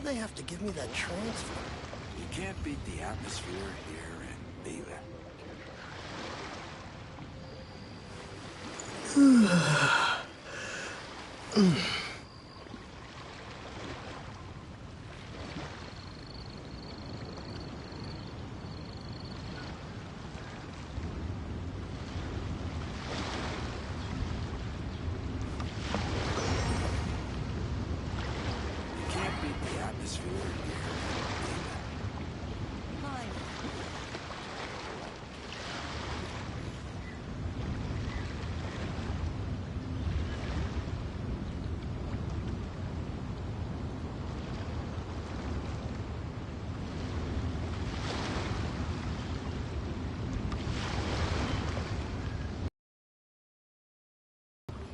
Why'd they have to give me that transfer? You can't beat the atmosphere here in Beta.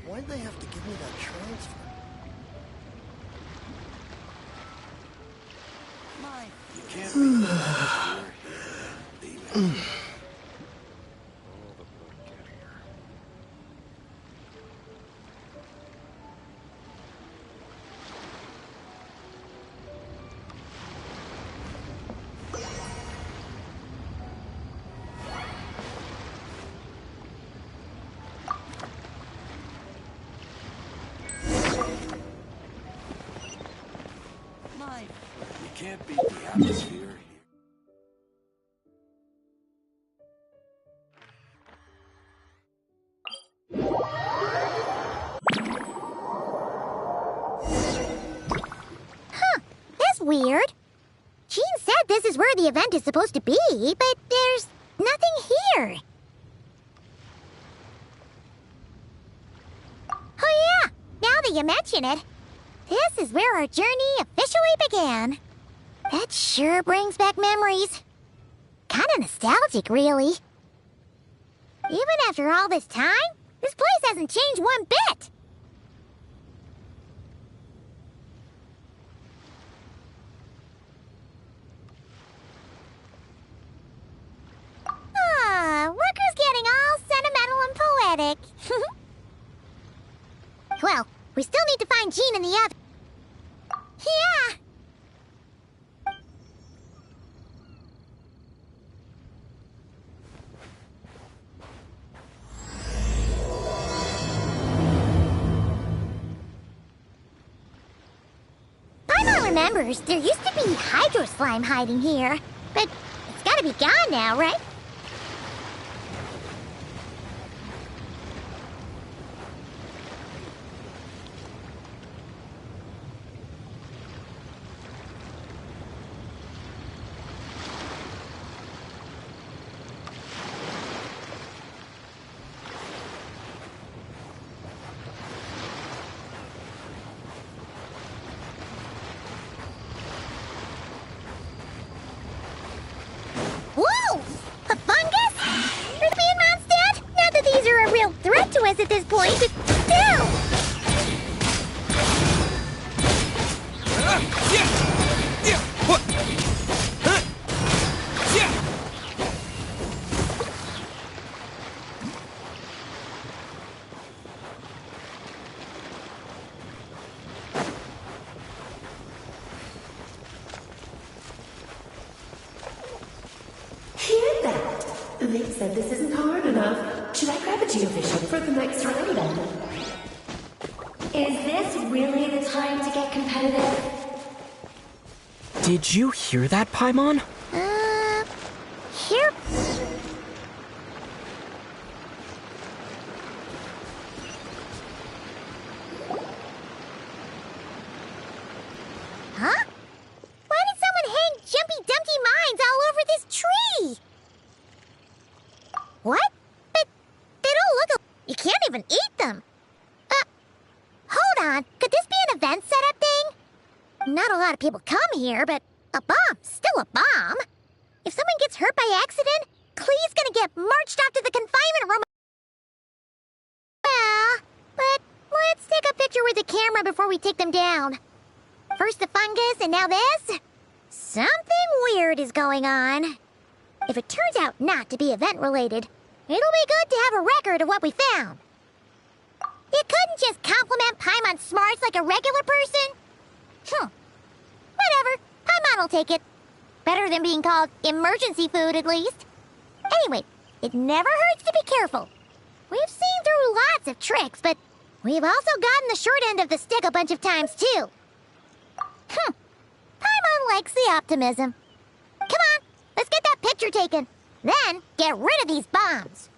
Why'd they have to give me that transfer? You can't beat the atmosphere here in Beta. You can't beat the atmosphere here. Huh, that's weird. Jean said this is where the event is supposed to be, but there's nothing here. Oh yeah, now that you mention it, this is where our journey officially began. That sure brings back memories. Kinda nostalgic, really. Even after all this time, this place hasn't changed one bit. Looker's getting all sentimental and poetic. Well, we still need to find Jean in the oven. Yeah! Paimon remembers there used to be hydro slime hiding here, but it's gotta be gone now, right? To us at this point, but still! Hear that? They said this isn't hard enough. Should I grab a geovision for the next round then? Is this really the time to get competitive? Did you hear that, Paimon? Here. Huh? Why did someone hang Jumpy Dumpty mines all over this tree? What? But they don't look. You can't even eat them. Hold on. Could this be an event setup thing? Not a lot of people come here, but a bomb's still a bomb. If someone gets hurt by accident, Clee's gonna get marched off to the confinement room. Well, but let's take a picture with the camera before we take them down. First the fungus, and now this? Something weird is going on. If it turns out not to be event-related, it'll be good to have a record of what we found. You couldn't just compliment Paimon's smarts like a regular person? Whatever. Paimon will take it. Better than being called emergency food, at least. Anyway, it never hurts to be careful. We've seen through lots of tricks, but we've also gotten the short end of the stick a bunch of times, too. Paimon likes the optimism. Come on, let's get that picture taken. Then, get rid of these bombs.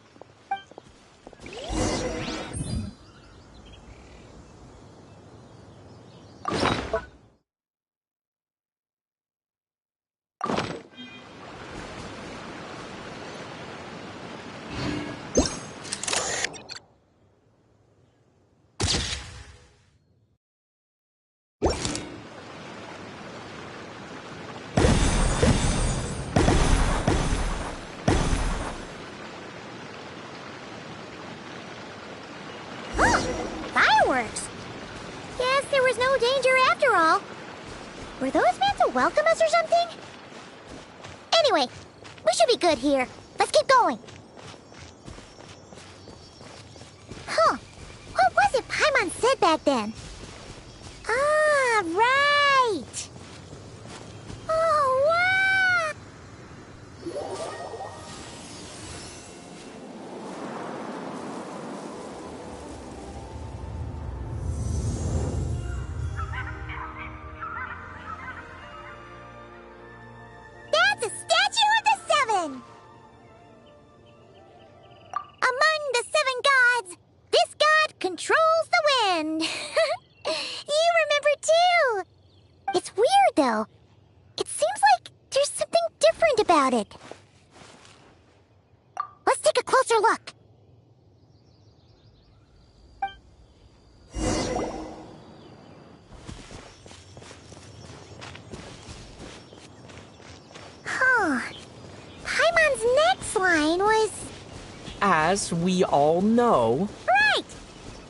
Fireworks! Guess there was no danger after all. Were those meant to welcome us or something? Anyway, we should be good here. Let's keep going. Huh. What was it Paimon said back then? Ah, right! Oh, wow! That's a statue of the Seven! Among the seven gods, this god controls the wind. You remember too. It's weird though. It seems like there's something different about it. Let's take a closer look. Huh. Paimon's next line was... As we all know, Right!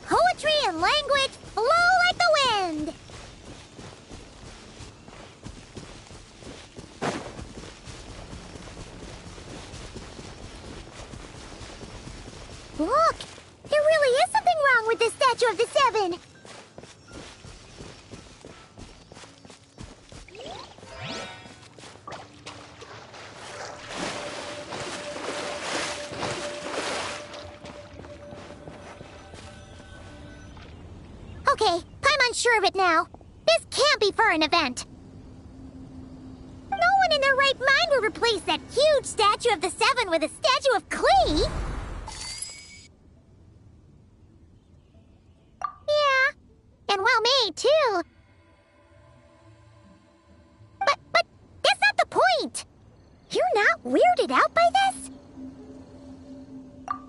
Poetry and language flow like the wind! Look! There really is something wrong with this statue of the Seven! Okay, Paimon's sure of it now. This can't be for an event. No one in their right mind would replace that huge statue of the Seven with a statue of Klee. Yeah, and well made, too. But that's not the point. You're not weirded out by this?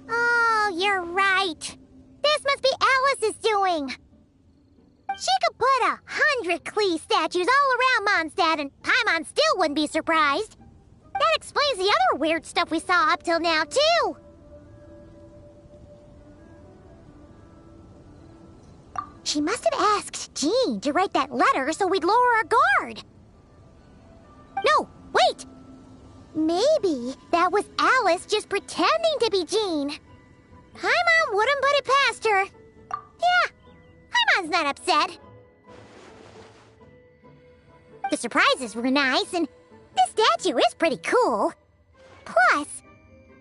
Oh, you're right. This must be Alice's doing. She could put 100 Klee statues all around Mondstadt and Paimon still wouldn't be surprised. That explains the other weird stuff we saw up till now, too. She must have asked Jean to write that letter so we'd lower our guard. No, wait! Maybe that was Alice just pretending to be Jean. Paimon wouldn't put it past her. Yeah. Paimon's not upset. The surprises were nice, and this statue is pretty cool. Plus,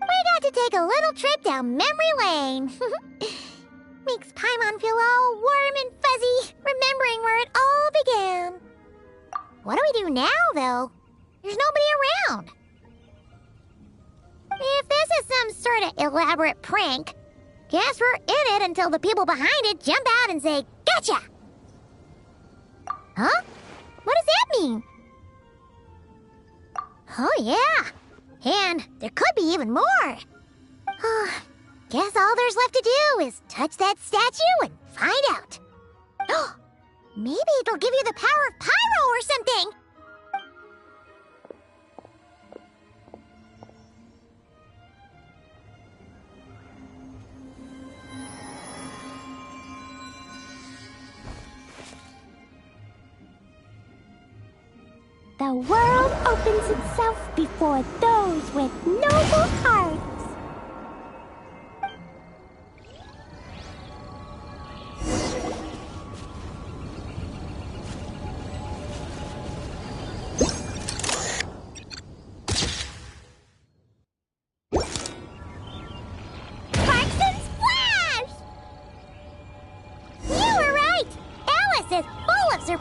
we got to take a little trip down memory lane. Makes Paimon feel all warm and fuzzy, remembering where it all began. What do we do now, though? There's nobody around. If this is some sort of elaborate prank, guess we're in it until the people behind it jump out and say, "Gotcha!" Huh? What does that mean? Oh, yeah. And there could be even more. Guess all there's left to do is touch that statue and find out. Maybe it'll give you the power of pyro or something. The world opens itself before those with noble hearts.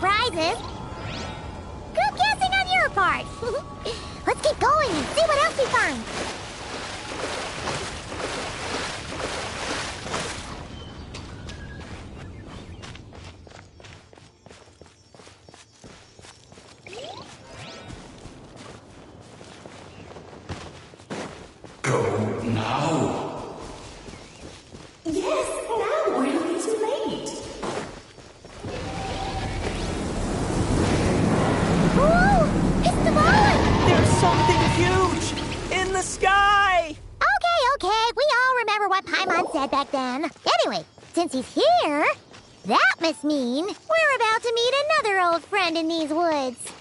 surprises. Good guessing on your part. Let's keep going and see what else we find. Go now. Yes, now, or it'll be too late. Ooh, it's the ball! There's something huge in the sky! Okay, we all remember what Paimon said back then. Anyway, since he's here, that must mean we're about to meet another old friend in these woods.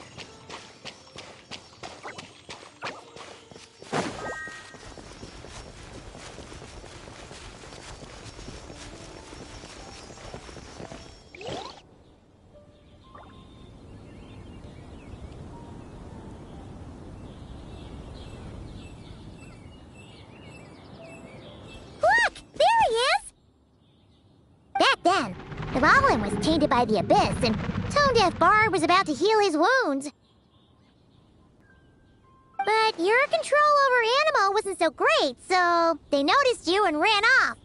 Then, the goblin was tainted by the abyss, and Tone-Deaf Bard was about to heal his wounds. But your control over Animo wasn't so great, so they noticed you and ran off.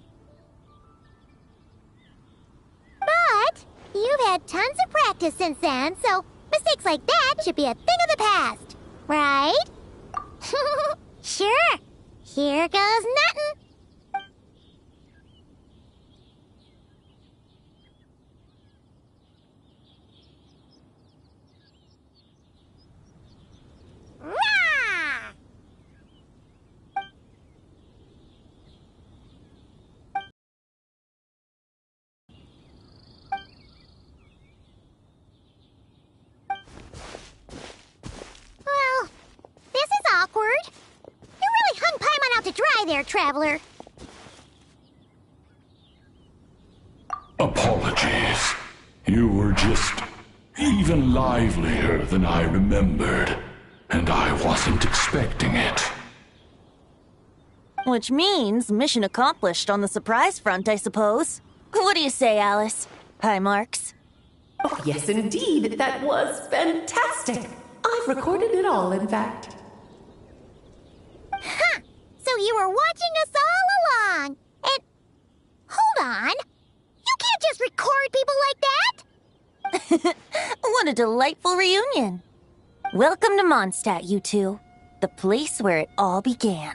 But you've had tons of practice since then, so mistakes like that should be a thing of the past, right? Sure. Here goes nothing. Well, this is awkward. You really hung Paimon out to dry there, traveler. Apologies. You were just even livelier than I remembered, and I wasn't expecting it. Which means mission accomplished on the surprise front, I suppose. What do you say, Alice? High marks. Oh, yes, indeed. That was fantastic. I've recorded it all, in fact. Huh! So you were watching us all along. And hold on. You can't just record people like that. What a delightful reunion. Welcome to Mondstadt, you two. The place where it all began.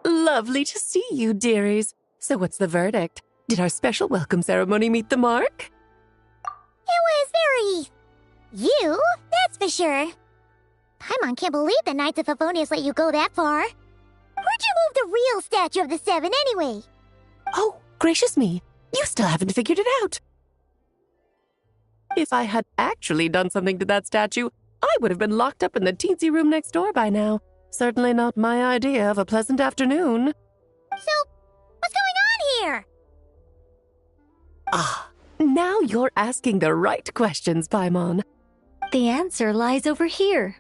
Lovely to see you, dearies. So what's the verdict? Did our special welcome ceremony meet the mark? It was very... you, that's for sure. Paimon can't believe the Knights of Favonius let you go that far. Where'd you move the real statue of the Seven anyway? Oh, gracious me. You still haven't figured it out. If I had actually done something to that statue, I would have been locked up in the teensy room next door by now. Certainly not my idea of a pleasant afternoon. So, what's going on here? Ah, now you're asking the right questions, Paimon. The answer lies over here.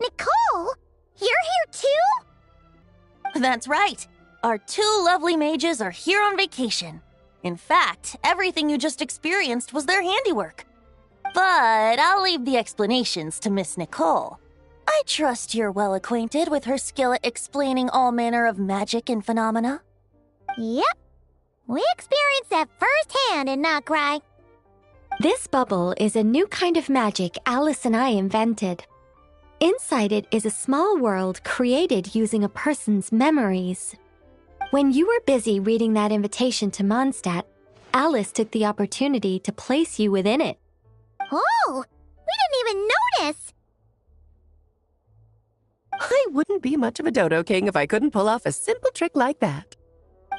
Nicole? You're here too? That's right. Our two lovely mages are here on vacation. In fact, everything you just experienced was their handiwork. But I'll leave the explanations to Miss Nicole. I trust you're well acquainted with her skill at explaining all manner of magic and phenomena. Yep. We experienced that firsthand in Noctry. This bubble is a new kind of magic Alice and I invented. Inside it is a small world created using a person's memories. When you were busy reading that invitation to Mondstadt, Alice took the opportunity to place you within it. Oh, we didn't even notice. I wouldn't be much of a dodo king if I couldn't pull off a simple trick like that.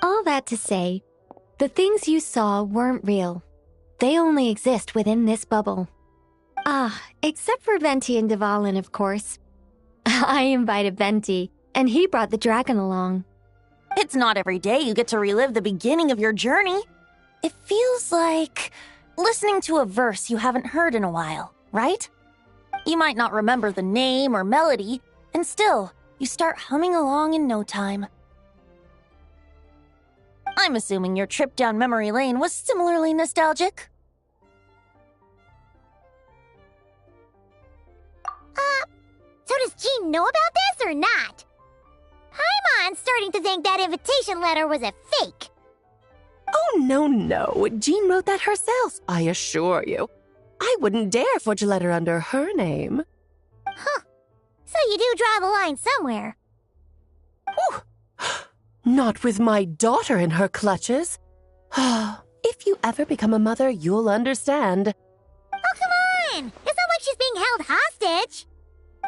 All that to say, the things you saw weren't real. They only exist within this bubble. Ah, except for Venti and Dvalin, of course. I invited Venti, and he brought the dragon along. It's not every day you get to relive the beginning of your journey. It feels like listening to a verse you haven't heard in a while, right? You might not remember the name or melody, and still, you start humming along in no time. I'm assuming your trip down memory lane was similarly nostalgic. So does Jean know about this or not? Paimon's starting to think that invitation letter was a fake. Oh, no. Jean wrote that herself, I assure you. I wouldn't dare forge a letter under her name. Huh. So you do draw the line somewhere. Whew. Not with my daughter in her clutches. If you ever become a mother, you'll understand. Oh, come on! It's not like she's being held hostage.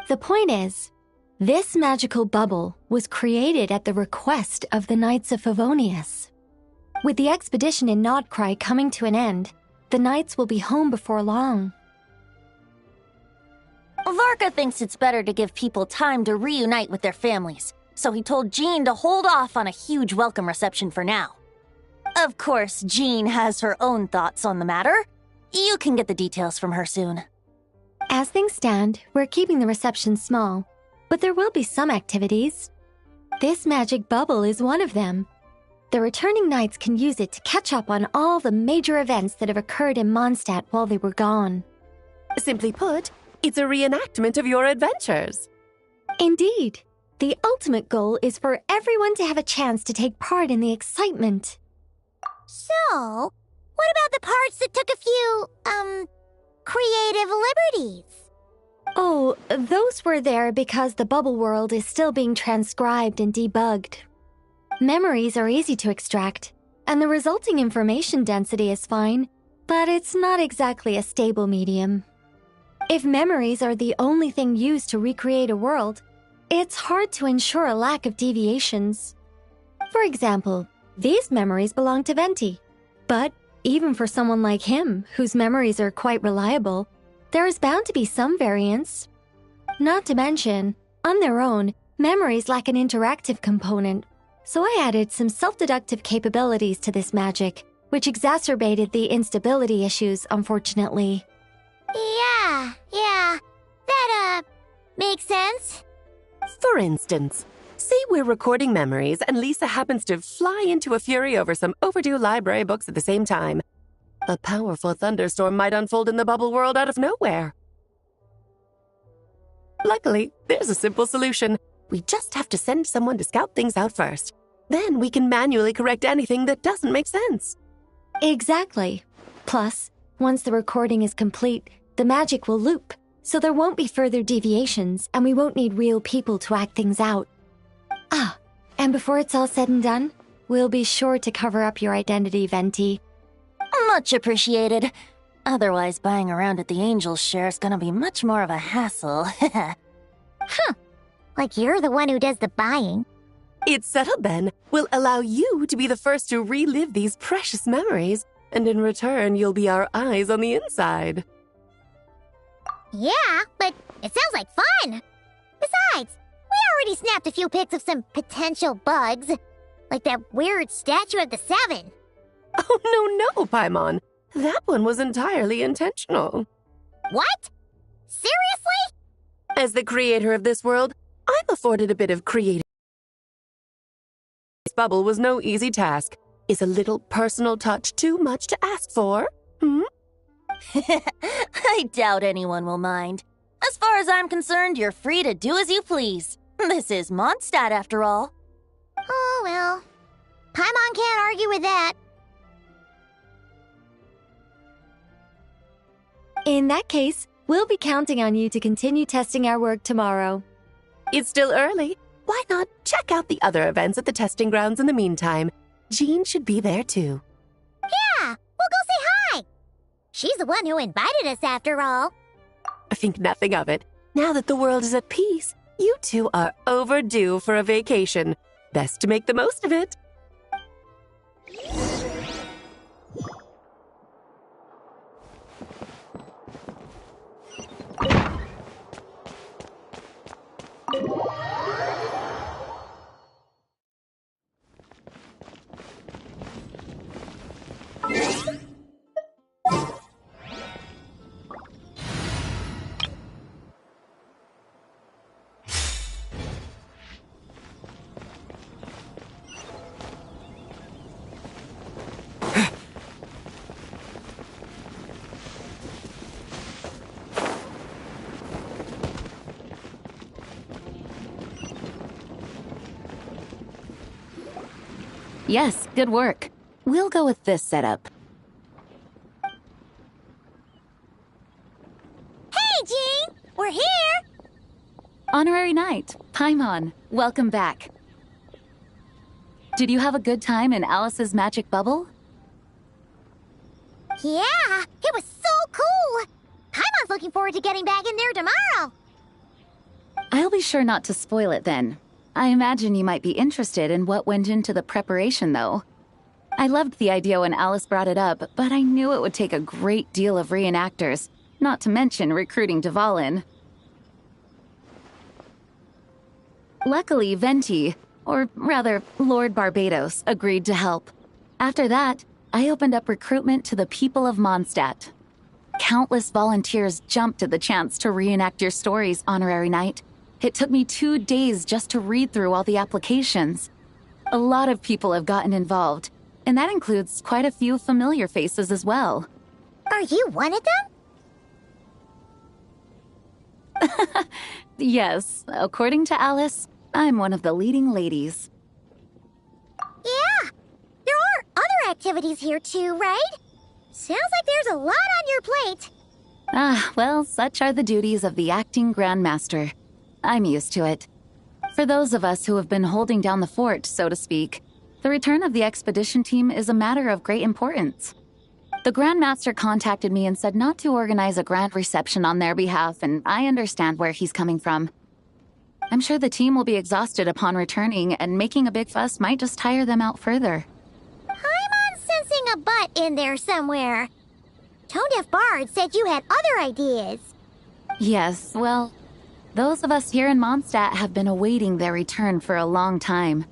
The point is, this magical bubble was created at the request of the Knights of Favonius. With the expedition in Nodcry coming to an end, the Knights will be home before long. Varka thinks it's better to give people time to reunite with their families, so he told Jean to hold off on a huge welcome reception for now. Of course, Jean has her own thoughts on the matter. You can get the details from her soon. As things stand, we're keeping the reception small, but there will be some activities. This magic bubble is one of them. The returning knights can use it to catch up on all the major events that have occurred in Mondstadt while they were gone. Simply put, it's a reenactment of your adventures. Indeed. The ultimate goal is for everyone to have a chance to take part in the excitement. So, what about the parts that took a few, creative liberties? Oh, those were there because the bubble world is still being transcribed and debugged. Memories are easy to extract, and the resulting information density is fine, but it's not exactly a stable medium. If memories are the only thing used to recreate a world, it's hard to ensure a lack of deviations. For example, these memories belong to Venti, but even for someone like him, whose memories are quite reliable, there is bound to be some variance. Not to mention, on their own, memories lack an interactive component, so I added some self-deductive capabilities to this magic, which exacerbated the instability issues, unfortunately. Yeah, that, makes sense. For instance, say we're recording memories and Lisa happens to fly into a fury over some overdue library books at the same time. A powerful thunderstorm might unfold in the bubble world out of nowhere. Luckily, there's a simple solution. We just have to send someone to scout things out first. Then we can manually correct anything that doesn't make sense. Exactly. Plus, once the recording is complete, the magic will loop, so there won't be further deviations, and we won't need real people to act things out. Ah, and before it's all said and done, we'll be sure to cover up your identity, Venti. Much appreciated. Otherwise, buying around at the Angels share is gonna be much more of a hassle. Huh. Like you're the one who does the buying. It's settled then. We'll allow you to be the first to relive these precious memories, and in return, you'll be our eyes on the inside. Yeah, but it sounds like fun. Besides, we already snapped a few pics of some potential bugs, like that weird statue of the Seven. Oh, no, Paimon. That one was entirely intentional. What? Seriously? As the creator of this world, I'm afforded a bit of creative. This bubble was no easy task. Is a little personal touch too much to ask for? I doubt anyone will mind. As far as I'm concerned, you're free to do as you please. This is Mondstadt, after all. Oh, well. Paimon can't argue with that. In that case, we'll be counting on you to continue testing our work tomorrow. It's still early. Why not check out the other events at the testing grounds in the meantime? Jean should be there too. Yeah, we'll go say hi. She's the one who invited us, after all. I think nothing of it. Now that the world is at peace, you two are overdue for a vacation. Best to make the most of it. Yes, good work. We'll go with this setup. Hey, Jean! We're here! Honorary Knight, Paimon, welcome back. Did you have a good time in Alice's magic bubble? Yeah, it was so cool! Paimon's looking forward to getting back in there tomorrow! I'll be sure not to spoil it then. I imagine you might be interested in what went into the preparation, though. I loved the idea when Alice brought it up, but I knew it would take a great deal of reenactors, not to mention recruiting Dvalin. Luckily, Venti, or rather, Lord Barbados, agreed to help. After that, I opened up recruitment to the people of Mondstadt. Countless volunteers jumped at the chance to reenact your stories, Honorary Knight. It took me 2 days just to read through all the applications. A lot of people have gotten involved, and that includes quite a few familiar faces as well. Are you one of them? Yes, according to Alice, I'm one of the leading ladies. Yeah, there are other activities here too, right? Sounds like there's a lot on your plate. Ah, well, such are the duties of the acting Grandmaster. I'm used to it. For those of us who have been holding down the fort, so to speak, the return of the expedition team is a matter of great importance. The Grandmaster contacted me and said not to organize a grand reception on their behalf, and I understand where he's coming from. I'm sure the team will be exhausted upon returning, and making a big fuss might just tire them out further. I'm sensing a butt in there somewhere. Tone-deaf Bard said you had other ideas. Yes, well, those of us here in Mondstadt have been awaiting their return for a long time.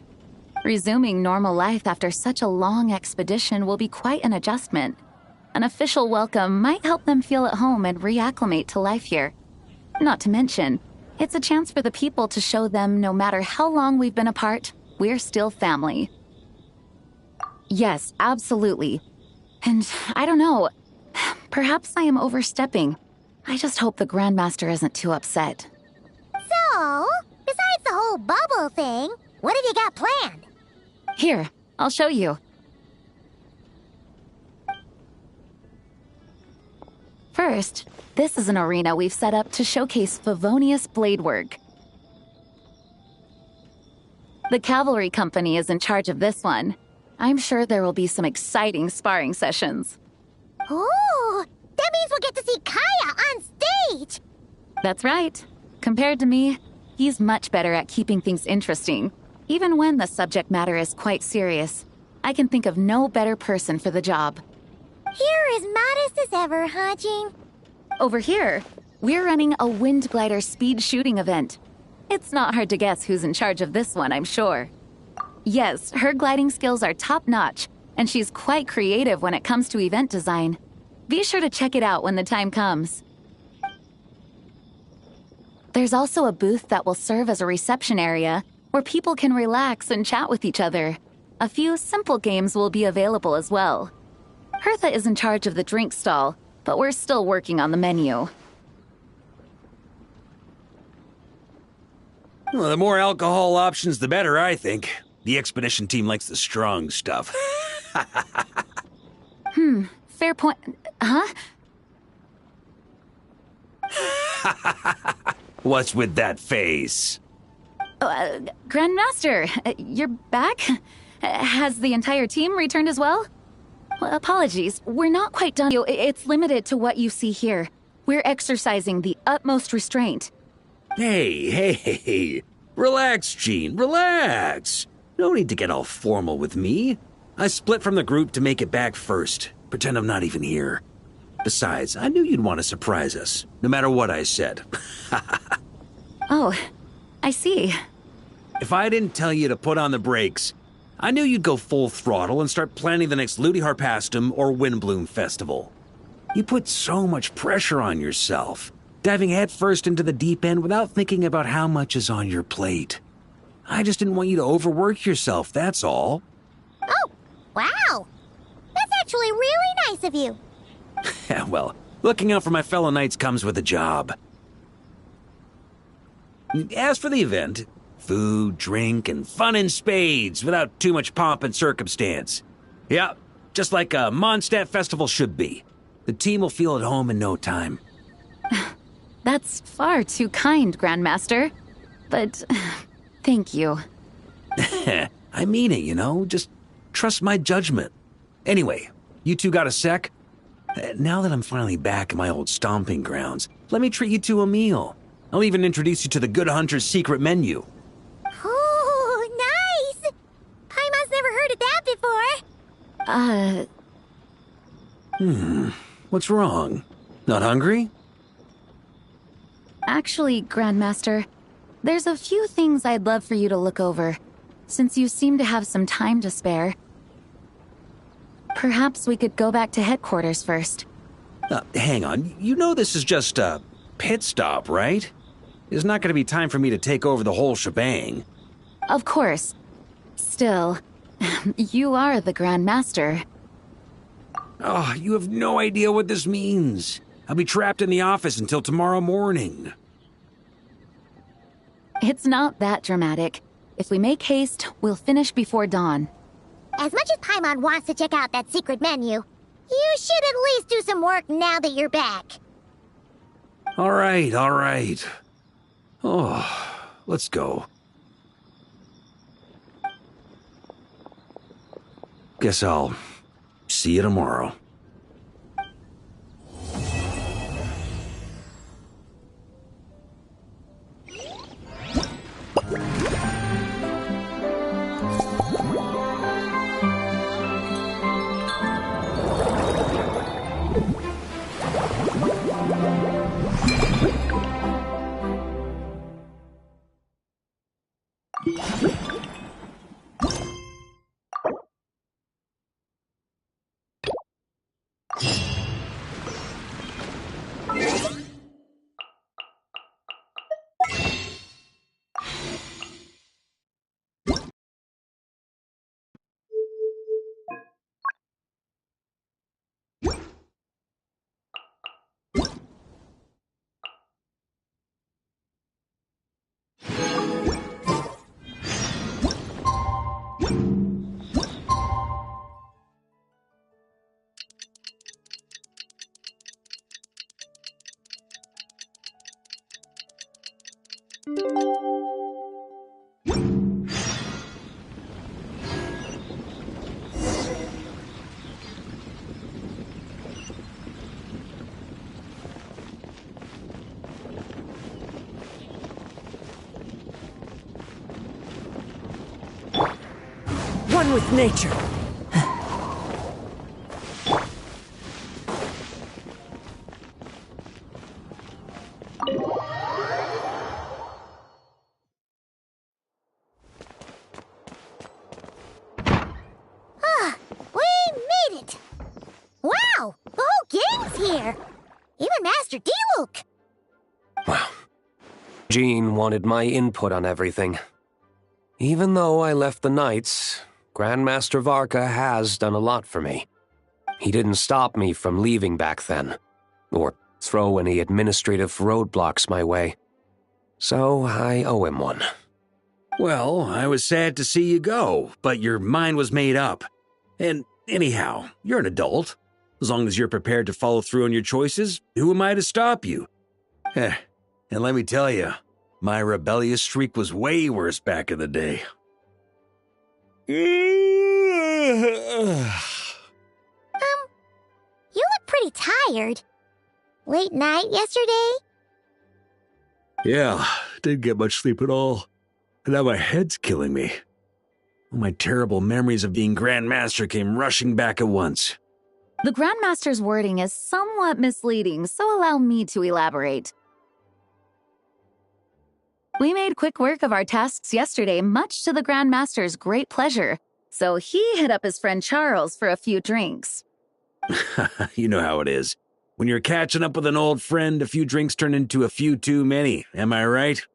Resuming normal life after such a long expedition will be quite an adjustment. An official welcome might help them feel at home and reacclimate to life here. Not to mention, it's a chance for the people to show them no matter how long we've been apart, we're still family. Yes, absolutely. And I don't know, perhaps I am overstepping. I just hope the Grandmaster isn't too upset. So, besides the whole bubble thing, what have you got planned? Here, I'll show you. First, this is an arena we've set up to showcase Favonius blade work. The cavalry company is in charge of this one. I'm sure there will be some exciting sparring sessions. Ooh, that means we'll get to see Kaya on stage! That's right. Compared to me, he's much better at keeping things interesting, even when the subject matter is quite serious. I can think of no better person for the job. You're as modest as ever, huh, Jean? Over here, we're running a wind glider speed shooting event. It's not hard to guess who's in charge of this one, I'm sure. Yes, her gliding skills are top-notch, and she's quite creative when it comes to event design. Be sure to check it out when the time comes. There's also a booth that will serve as a reception area where people can relax and chat with each other. A few simple games will be available as well. Hertha is in charge of the drink stall, but we're still working on the menu. Well, the more alcohol options, the better, I think. The expedition team likes the strong stuff. Fair point. Huh? What's with that face? Grandmaster, you're back? Has the entire team returned as well? Apologies, we're not quite done. It's limited to what you see here. We're exercising the utmost restraint. Hey. Relax, Jean, relax. No need to get all formal with me. I split from the group to make it back first. Pretend I'm not even here. Besides, I knew you'd want to surprise us, no matter what I said. Oh, I see. If I didn't tell you to put on the brakes, I knew you'd go full throttle and start planning the next Ludi Harpastum or Windbloom Festival. You put so much pressure on yourself, diving headfirst into the deep end without thinking about how much is on your plate. I just didn't want you to overwork yourself, that's all. Oh, wow! That's actually really nice of you. Well, looking out for my fellow knights comes with a job. As for the event, Food, drink, and fun in spades without too much pomp and circumstance. Yeah, just like a Mondstadt festival should be. The team will feel at home in no time. That's far too kind, Grandmaster. But thank you. I mean it, you know? Just trust my judgment. Anyway, you two got a sec? Now that I'm finally back in my old stomping grounds, let me treat you to a meal. I'll even introduce you to the Good Hunter's secret menu. Oh, nice! Paimon's never heard of that before. What's wrong? Not hungry? Actually, Grandmaster, there's a few things I'd love for you to look over, since you seem to have some time to spare. Perhaps we could go back to headquarters first. Hang on. You know this is just a pit stop, right? There's not going to be time for me to take over the whole shebang. Of course. Still, you are the Grandmaster. Oh, you have no idea what this means. I'll be trapped in the office until tomorrow morning. It's not that dramatic. If we make haste, we'll finish before dawn. As much as Paimon wants to check out that secret menu, you should at least do some work now that you're back. All right, all right. Oh, let's go. Guess I'll see you tomorrow. One with nature. We made it! Wow! The whole gang's here! Even Master D-Luke! Wow. Jean wanted my input on everything. Even though I left the Knights, Grandmaster Varka has done a lot for me. He didn't stop me from leaving back then, or throw any administrative roadblocks my way. So I owe him one. Well, I was sad to see you go, but your mind was made up. And anyhow, you're an adult. As long as you're prepared to follow through on your choices, who am I to stop you? And let me tell you, my rebellious streak was way worse back in the day. You look pretty tired. Late night yesterday? Yeah, didn't get much sleep at all. And now my head's killing me. All my terrible memories of being Grandmaster came rushing back at once. The Grandmaster's wording is somewhat misleading, so allow me to elaborate. We made quick work of our tasks yesterday, much to the Grandmaster's great pleasure, so he hit up his friend Charles for a few drinks. You know how it is. When you're catching up with an old friend, a few drinks turn into a few too many, am I right?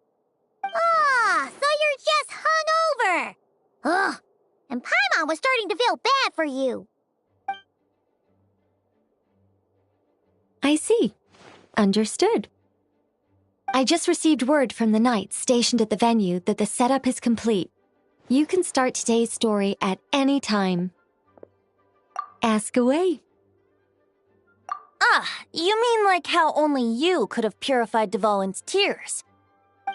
Ah, so you're just hungover! Ugh, and Paimon was starting to feel bad for you. I see. Understood. I just received word from the knights stationed at the venue that the setup is complete. You can start today's story at any time. Ask away. Ah, you mean like how only you could have purified Dvalin's tears?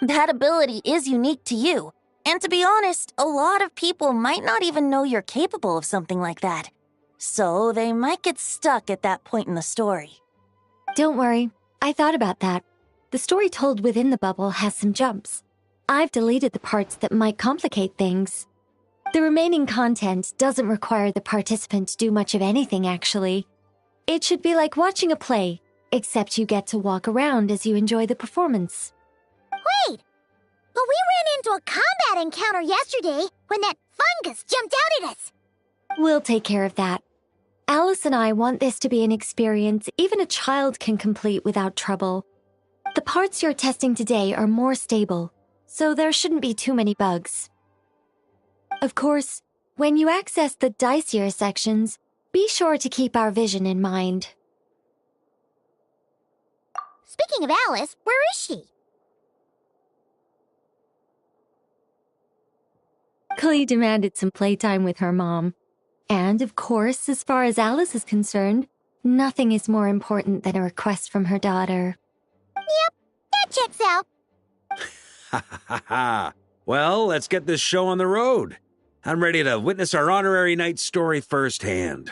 That ability is unique to you, and to be honest, a lot of people might not even know you're capable of something like that. So they might get stuck at that point in the story. Don't worry, I thought about that. The story told within the bubble has some jumps. I've deleted the parts that might complicate things. The remaining content doesn't require the participant to do much of anything, actually. It should be like watching a play, except you get to walk around as you enjoy the performance. Wait! But we ran into a combat encounter yesterday when that fungus jumped out at us! We'll take care of that. Alice and I want this to be an experience even a child can complete without trouble. The parts you're testing today are more stable, so there shouldn't be too many bugs. Of course, when you access the dicier sections, be sure to keep our vision in mind. Speaking of Alice, where is she? Klee demanded some playtime with her mom. And, of course, as far as Alice is concerned, nothing is more important than a request from her daughter. Yep, that checks out. Ha ha ha! Well, let's get this show on the road. I'm ready to witness our honorary knight's story firsthand.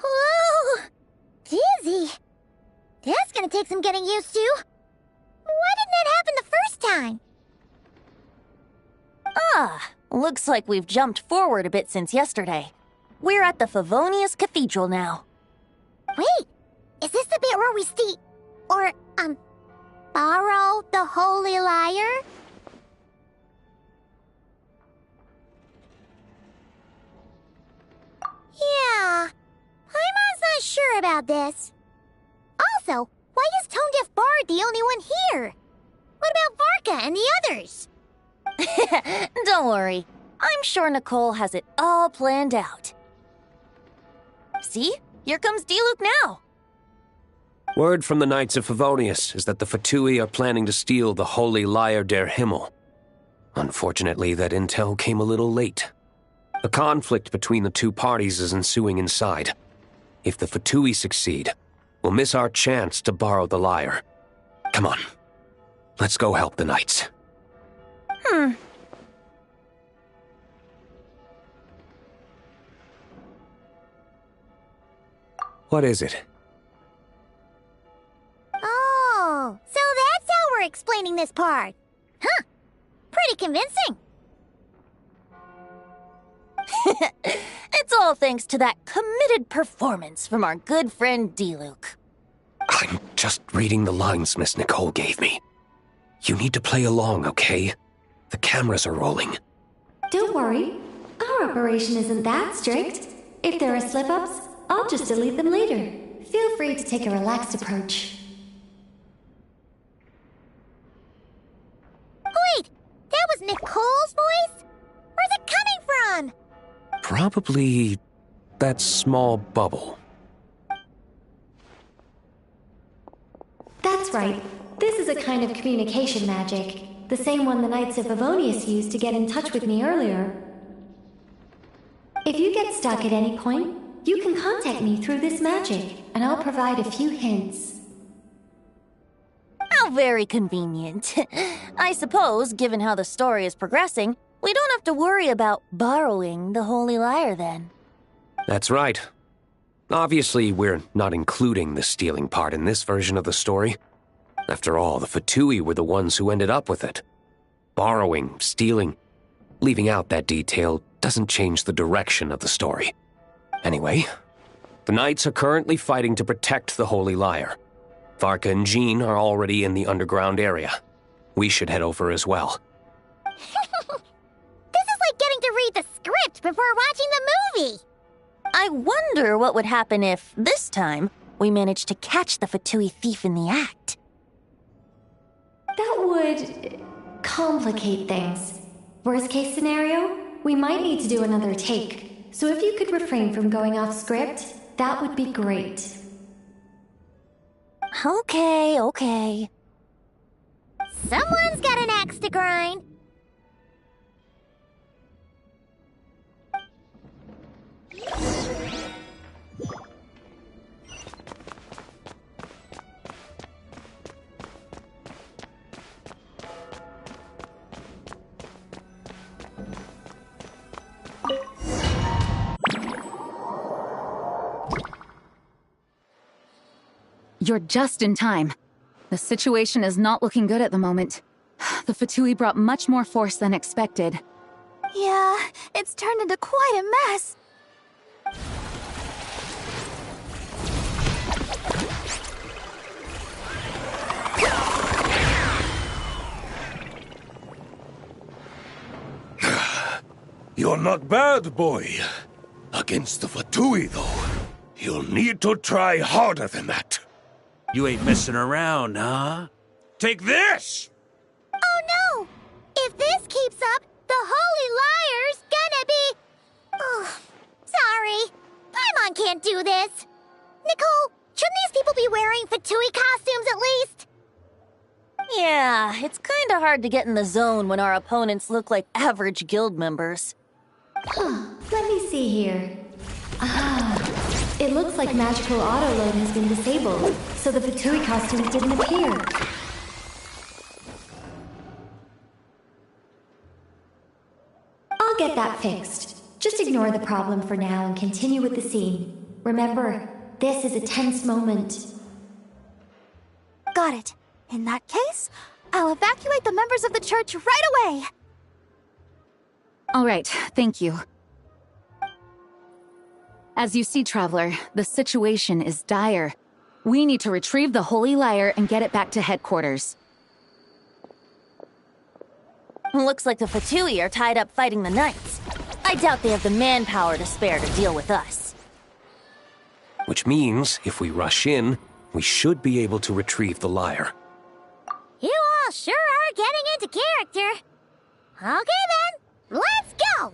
Whoa! Dizzy! That's gonna take some getting used to. Why didn't that happen the first time? Ah, looks like we've jumped forward a bit since yesterday. We're at the Favonius Cathedral now. Wait, is this the bit where we borrow the Holy Lyre? Yeah, Paimon's not sure about this. Also, why is Tone Deaf Bard the only one here? What about Varka and the others? Don't worry, I'm sure Nicole has it all planned out. See? Here comes Diluc now. Word from the Knights of Favonius is that the Fatui are planning to steal the Holy Lyre der Himmel. Unfortunately, that intel came a little late. A conflict between the two parties is ensuing inside. If the Fatui succeed, we'll miss our chance to borrow the lyre. Come on, let's go help the Knights. What is it? Oh, so that's how we're explaining this part. Huh, pretty convincing. It's all thanks to that committed performance from our good friend Diluc. I'm just reading the lines Miss Nicole gave me. You need to play along, okay? The cameras are rolling. Don't worry, our operation isn't that strict. If there are slip-ups, I'll just delete them later. Feel free to take a relaxed approach. Wait, that was Nicole's voice? Where's it coming from? Probably that small bubble. That's right. This is a kind of communication magic. The same one the Knights of Favonius used to get in touch with me earlier. If you get stuck at any point, you can contact me through this magic, and I'll provide a few hints. How very convenient. I suppose, given how the story is progressing, we don't have to worry about borrowing the Holy Lyre then. That's right. Obviously, we're not including the stealing part in this version of the story. After all, the Fatui were the ones who ended up with it. Borrowing, stealing, leaving out that detail doesn't change the direction of the story. Anyway, the Knights are currently fighting to protect the Holy Lyre. Varka and Jean are already in the underground area. We should head over as well. This is like getting to read the script before watching the movie. I wonder what would happen if, this time, we managed to catch the Fatui thief in the act. That would complicate things. Worst case scenario, we might need to do another take. So if you could refrain from going off script, that would be great. Okay. Someone's got an axe to grind. You're just in time. The situation is not looking good at the moment. The Fatui brought much more force than expected. Yeah, it's turned into quite a mess. You're not bad, boy. Against the Fatui, though, you'll need to try harder than that. You ain't messing around, huh? Take this! Oh no! If this keeps up, the Holy Liar's gonna be... Oh, sorry. Paimon can't do this. Nicole, shouldn't these people be wearing Fatui costumes at least? Yeah, it's kinda hard to get in the zone when our opponents look like average guild members. Let me see here. It looks like magical auto-load has been disabled, so the Fatui costumes didn't appear. I'll get that fixed. Just ignore the problem for now and continue with the scene. Remember, this is a tense moment. Got it. In that case, I'll evacuate the members of the church right away. All right, thank you. As you see, Traveler, the situation is dire. We need to retrieve the Holy Lyre and get it back to headquarters. Looks like the Fatui are tied up fighting the Knights. I doubt they have the manpower to spare to deal with us. Which means, if we rush in, we should be able to retrieve the lyre. You all sure are getting into character. Okay then, let's go!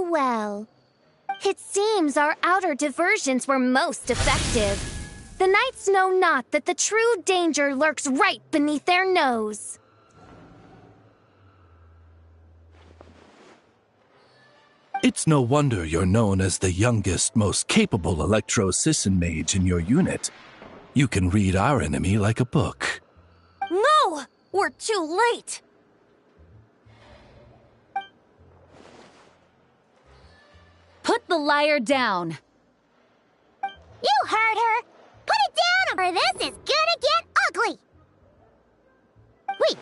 Well. It seems our outer diversions were most effective. The Knights know not that the true danger lurks right beneath their nose. It's no wonder you're known as the youngest, most capable Electro-Sisson mage in your unit. You can read our enemy like a book. No! We're too late! Put the lyre down! You heard her! Put it down or this is gonna get ugly! Wait,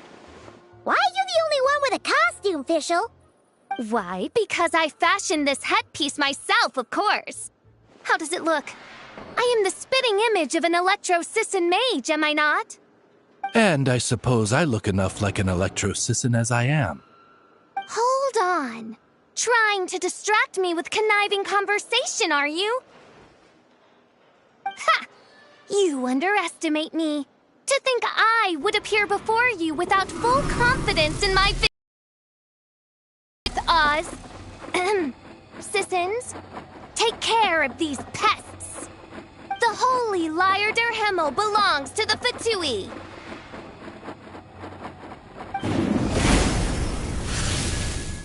why are you the only one with a costume, Fischl? Why, because I fashioned this headpiece myself, of course. How does it look? I am the spitting image of an Electro-Sisson mage, am I not? And I suppose I look enough like an Electro-Sisson as I am. Hold on. Trying to distract me with conniving conversation, are you? Ha! You underestimate me. To think I would appear before you without full confidence in my Oz. Sissons, take care of these pests. The Holy Lyre der Himmel belongs to the Fatui.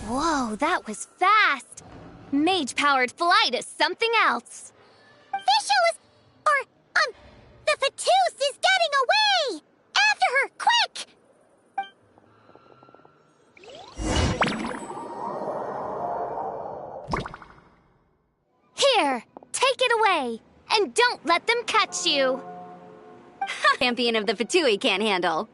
Whoa, that was fast. Mage-powered flight is something else. Fischl is... the Fatus is getting away! After her, quick! you! Champion of the Fatui can't handle.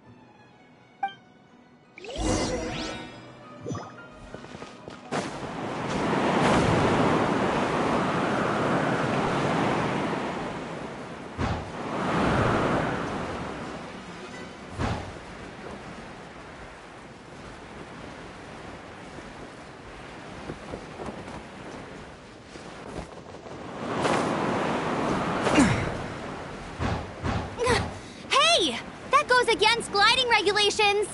Against gliding regulations!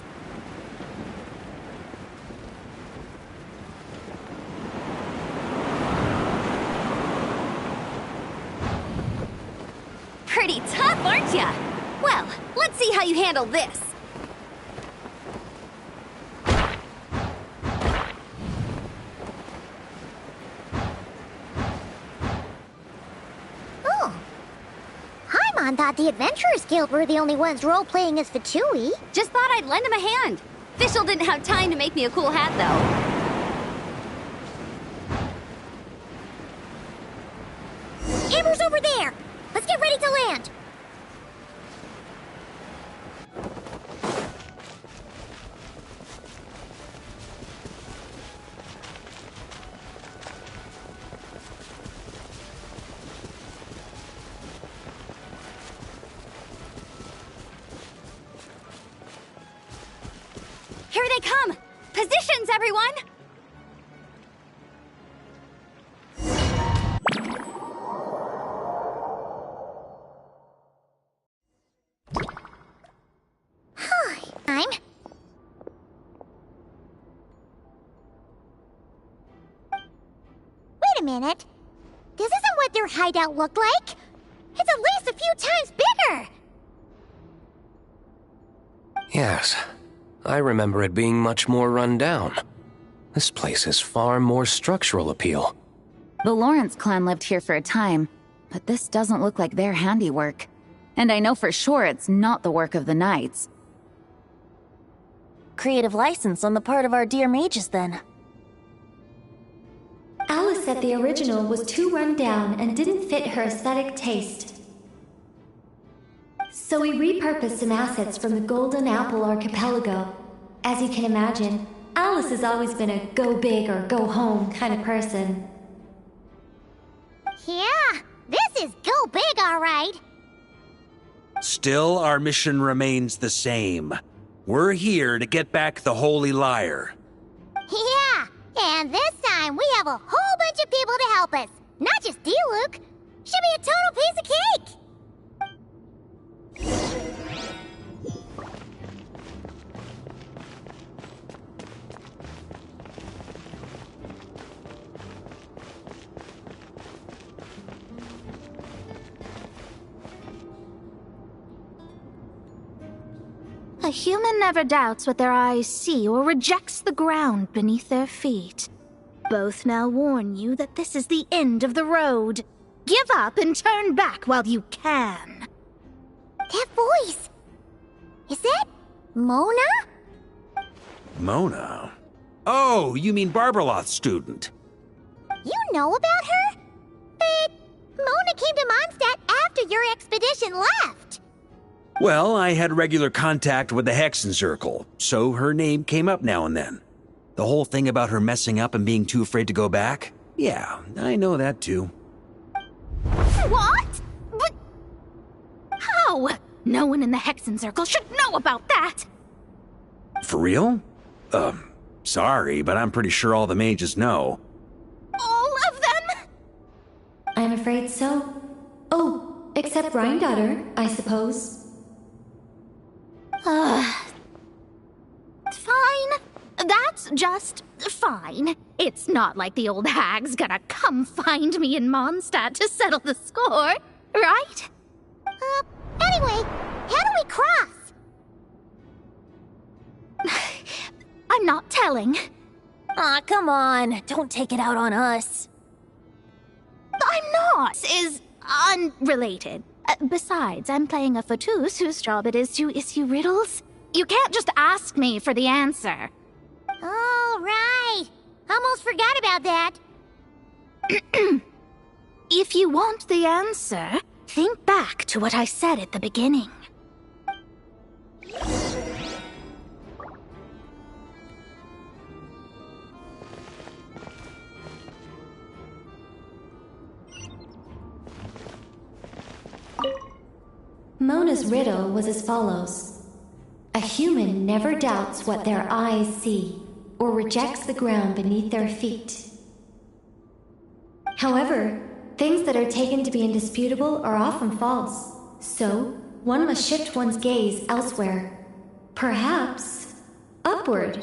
Pretty tough, aren't ya? Well, let's see how you handle this. Paimon thought the Adventurers Guild were the only ones role-playing as Fatui. Just thought I'd lend him a hand. Fischl didn't have time to make me a cool hat, though. Amber's over there! Let's get ready to land! Here they come! Positions, everyone! I'm... Wait a minute. This isn't what their hideout looked like. It's at least a few times bigger. Yes, I remember it being much more run down. This place has far more structural appeal. The Lawrence clan lived here for a time, but this doesn't look like their handiwork. And I know for sure it's not the work of the knights. Creative license on the part of our dear mages, then. Alice said the original was too run down and didn't fit her aesthetic taste. So we repurposed some assets from the Golden Apple Archipelago. As you can imagine, Alice has always been a go big or go home kind of person. Yeah, this is go big, all right. Still, our mission remains the same. We're here to get back the Holy Lyre. Yeah, and this time we have a whole bunch of people to help us. Not just Diluc. Should be a total piece of cake. A human never doubts what their eyes see or rejects the ground beneath their feet. Both now warn you that this is the end of the road. Give up and turn back while you can. That voice! Is that Mona? Mona? Oh, you mean Barbarloth's student. You know about her? But Mona came to Mondstadt after your expedition left. Well, I had regular contact with the Hexen Circle, so her name came up now and then. The whole thing about her messing up and being too afraid to go back? Yeah, I know that too. What? But... how? No one in the Hexen Circle should know about that! For real? Sorry, but I'm pretty sure all the mages know. All of them? I'm afraid so. Oh, except Rhindaughter, I suppose. Fine. That's just fine. It's not like the old hag's gonna come find me in Mondstadt to settle the score, right? Anyway, how do we cross? I'm not telling. Aw, come on. Don't take it out on us. I'm not. This is unrelated. Besides, I'm playing a Fatus whose job it is to issue riddles. You can't just ask me for the answer. All right. Almost forgot about that. If you want the answer, Think back to what I said at the beginning. Mona's riddle was as follows. A human never doubts what their eyes see, or rejects the ground beneath their feet. However, things that are taken to be indisputable are often false, so one must shift one's gaze elsewhere. Perhaps upward.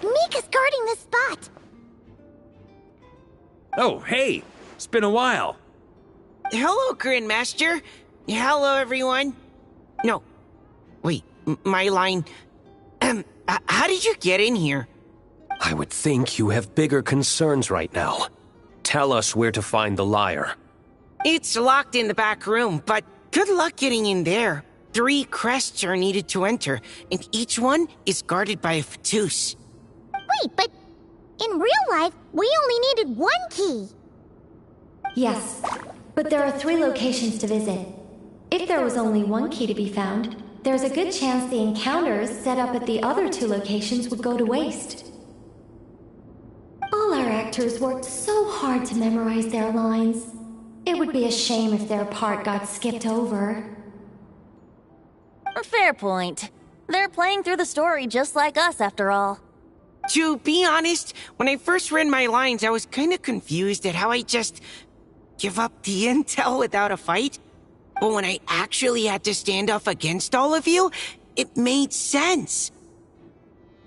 Mika's guarding this spot. Oh, hey! It's been a while. Hello, Grandmaster. Hello, everyone. No. Wait, my line. How did you get in here? I would think you have bigger concerns right now. Tell us where to find the lyre. It's locked in the back room, but good luck getting in there. 3 crests are needed to enter, and each one is guarded by a Fatus. Wait, but in real life, we only needed 1 key. Yes, but there are 3 locations to visit. If there was only 1 key to be found, there's a good chance the encounters set up at the other 2 locations would go to waste. All our actors worked so hard to memorize their lines. It would be a shame if their part got skipped over. Fair point. They're playing through the story just like us, after all. To be honest, when I first read my lines, I was kind of confused at how I just give up the intel without a fight. But when I actually had to stand up against all of you, it made sense.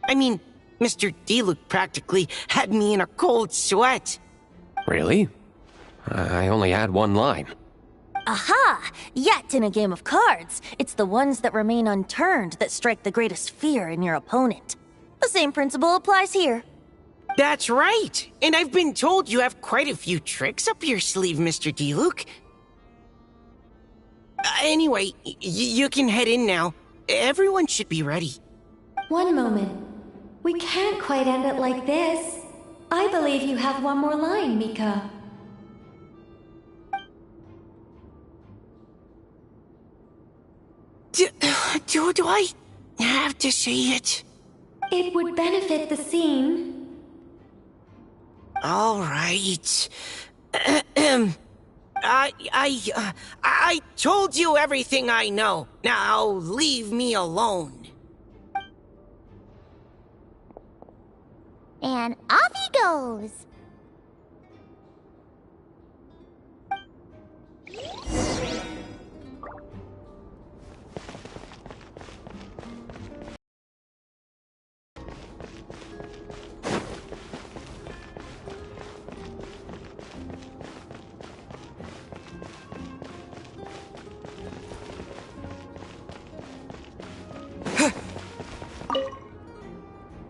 I mean, Mr. Diluc practically had me in a cold sweat. Really? I only had 1 line. Aha! Yet in a game of cards, it's the ones that remain unturned that strike the greatest fear in your opponent. The same principle applies here. That's right! And I've been told you have quite a few tricks up your sleeve, Mr. Diluc. Anyway, you can head in now. Everyone should be ready. One moment. We can't quite end it like this. I believe you have 1 more line, Mika. Do I have to say it? It would benefit the scene. All right. I told you everything I know. Now leave me alone. And off he goes.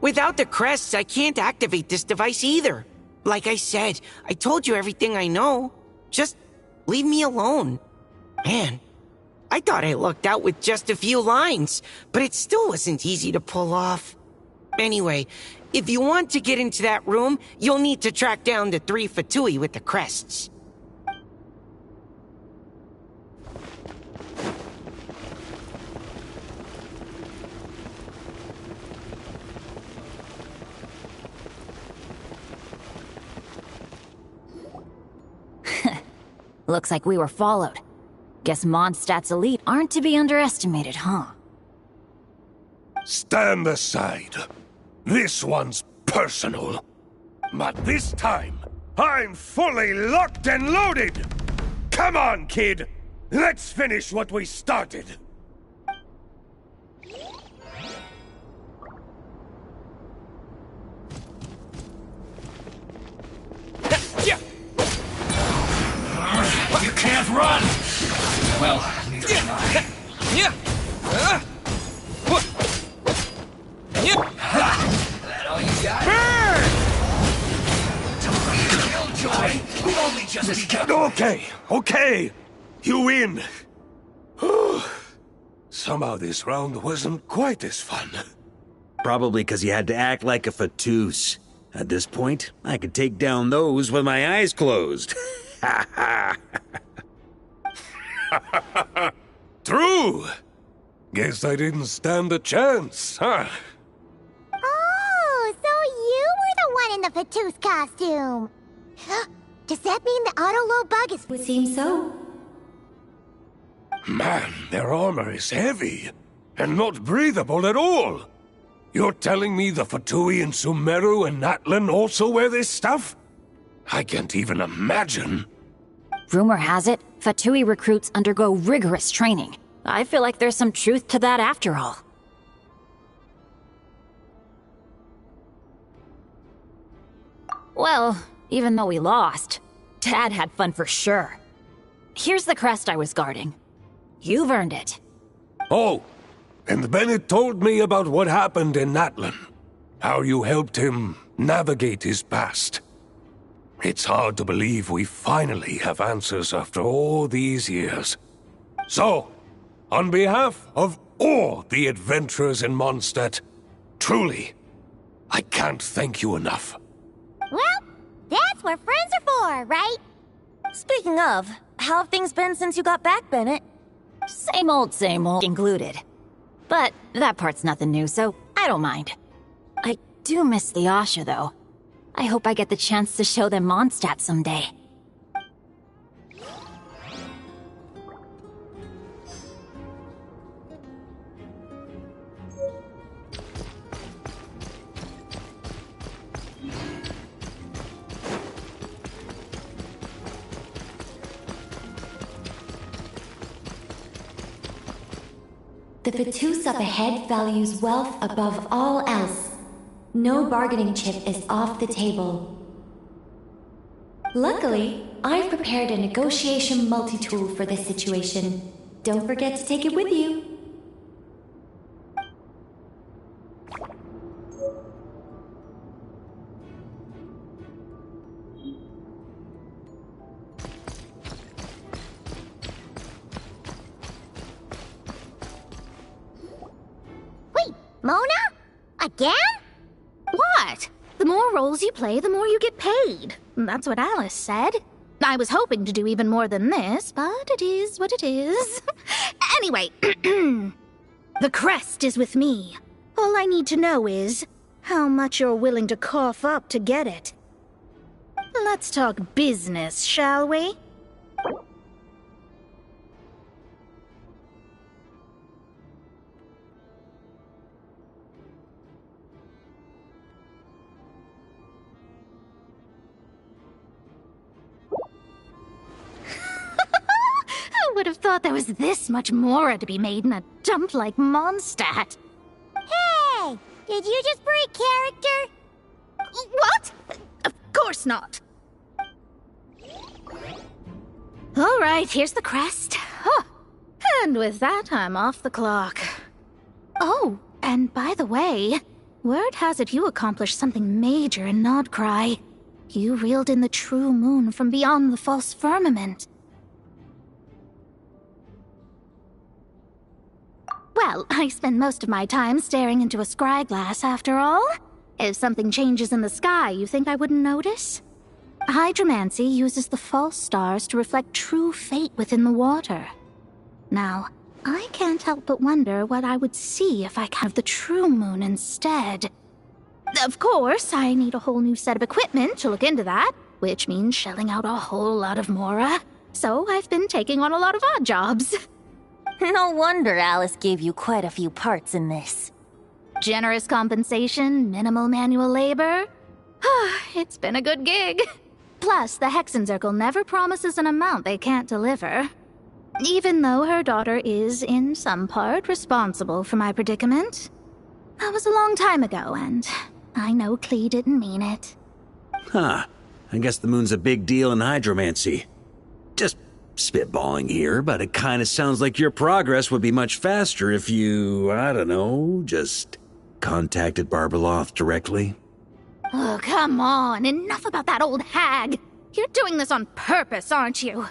Without the crests, I can't activate this device either. Like I said, I told you everything I know. Just leave me alone. Man, I thought I lucked out with just a few lines, but it still wasn't easy to pull off. Anyway, if you want to get into that room, you'll need to track down the 3 Fatui with the crests. Looks like we were followed. Guess Mondstadt's elite aren't to be underestimated, huh? Stand aside. This one's personal. But this time, I'm fully locked and loaded! Come on, kid! Let's finish what we started! You can't run! Well, neither can I. That all you got? Killjoy! We've only just begun. Okay. You win. Somehow this round wasn't quite as fun. Probably because you had to act like a Fatous. At this point, I could take down those with my eyes closed. True. Guess I didn't stand a chance, huh? Oh, so you were the one in the Fatous costume. Does that mean the auto-load bug is... Would seem so. Man, their armor is heavy, and not breathable at all. You're telling me the Fatui in Sumeru and Atlan also wear this stuff? I can't even imagine. Rumor has it, Fatui recruits undergo rigorous training. I feel like there's some truth to that after all. Well, even though we lost, Dad had fun for sure. Here's the crest I was guarding. You've earned it. Oh, and Bennett told me about what happened in Atlan. How you helped him navigate his past. It's hard to believe we finally have answers after all these years. So, on behalf of all the adventurers in Mondstadt, truly, I can't thank you enough. Well, that's what friends are for, right? Speaking of, how have things been since you got back, Bennett? Same old included. But that part's nothing new, so I don't mind. I do miss the Asha, though. I hope I get the chance to show them Mondstadt someday. The Fatous up ahead values wealth above all else. No bargaining chip is off the table. Luckily, I've prepared a negotiation multi-tool for this situation. Don't forget to take it with you. Wait, Mona? Again? What? The more roles you play, the more you get paid. That's what Alice said. I was hoping to do even more than this, but it is what it is. Anyway, The crest is with me. All I need to know is how much you're willing to cough up to get it. Let's talk business, shall we? I would have thought there was this much more to be made in a dump like Mondstadt. Hey! Did you just break character? What? Of course not. All right, here's the crest. Huh. And with that, I'm off the clock. Oh, and by the way, word has it you accomplished something major in Nodcry. You reeled in the true moon from beyond the false firmament. Well, I spend most of my time staring into a scry glass, after all. If something changes in the sky, you think I wouldn't notice? Hydromancy uses the false stars to reflect true fate within the water. Now, I can't help but wonder what I would see if I have the true moon instead. Of course, I need a whole new set of equipment to look into that, which means shelling out a whole lot of mora. So I've been taking on a lot of odd jobs. No wonder Alice gave you quite a few parts in this. Generous compensation, minimal manual labor. It's been a good gig. Plus, the Hexen Circle never promises an amount they can't deliver. Even though her daughter is, in some part, responsible for my predicament. That was a long time ago, and I know Klee didn't mean it. Huh. I guess the moon's a big deal in hydromancy. Just spitballing here, but it kind of sounds like your progress would be much faster if you, I don't know, just contacted Barbeloth directly. Oh, come on. Enough about that old hag. You're doing this on purpose, aren't you?